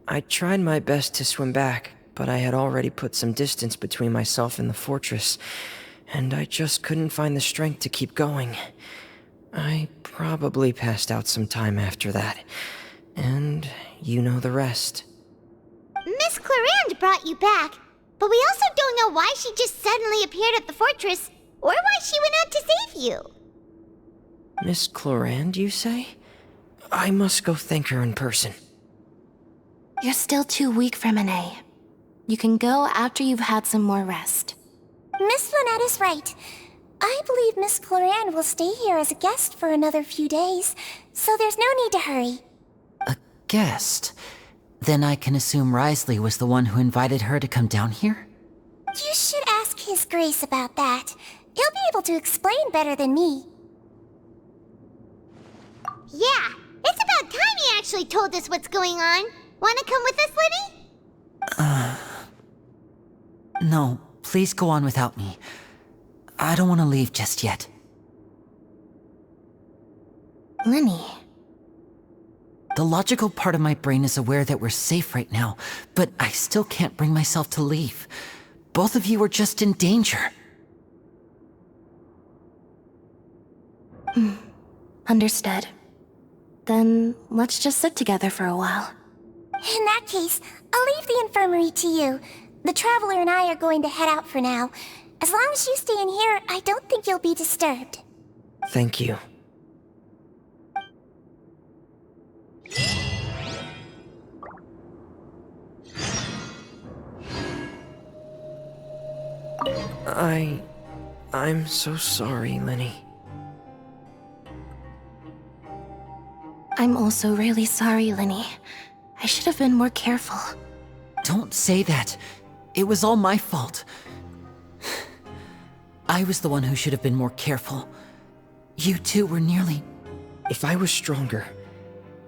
I tried my best to swim back, but I had already put some distance between myself and the fortress, and I just couldn't find the strength to keep going. I probably passed out some time after that, and you know the rest. Miss Clorinde brought you back, but we also don't know why she just suddenly appeared at the fortress, or why she went out to save you. Miss Clorinde, you say? I must go thank her in person. You're still too weak, Freminet. You can go after you've had some more rest. Miss Lynette is right. I believe Miss Clorinde will stay here as a guest for another few days, so there's no need to hurry. A guest? Then I can assume Wriothesley was the one who invited her to come down here? You should ask His Grace about that. He'll be able to explain better than me. Yeah, it's about time he actually told us what's going on. Wanna come with us, Lyney? No, please go on without me. I don't want to leave just yet. Lyney. The logical part of my brain is aware that we're safe right now, but I still can't bring myself to leave. Both of you are just in danger. Understood. Then let's just sit together for a while. In that case, I'll leave the infirmary to you. The Traveler and I are going to head out for now. As long as you stay in here, I don't think you'll be disturbed. Thank you. I'm so sorry, Lyney. I'm also really sorry, Lyney. I should have been more careful. Don't say that. It was all my fault. I was the one who should have been more careful. You two were nearly... If I was stronger,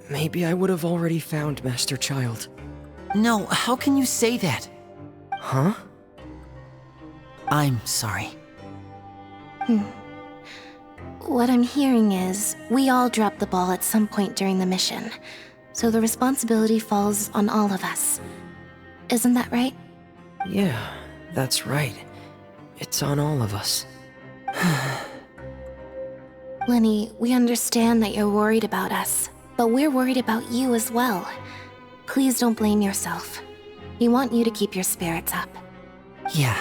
maybe I would have already found Master Childe. No, how can you say that? Huh? I'm sorry. What I'm hearing is, we all dropped the ball at some point during the mission, so the responsibility falls on all of us. Isn't that right? Yeah, that's right. It's on all of us. Lyney, we understand that you're worried about us, but we're worried about you as well. Please don't blame yourself. We want you to keep your spirits up. Yeah,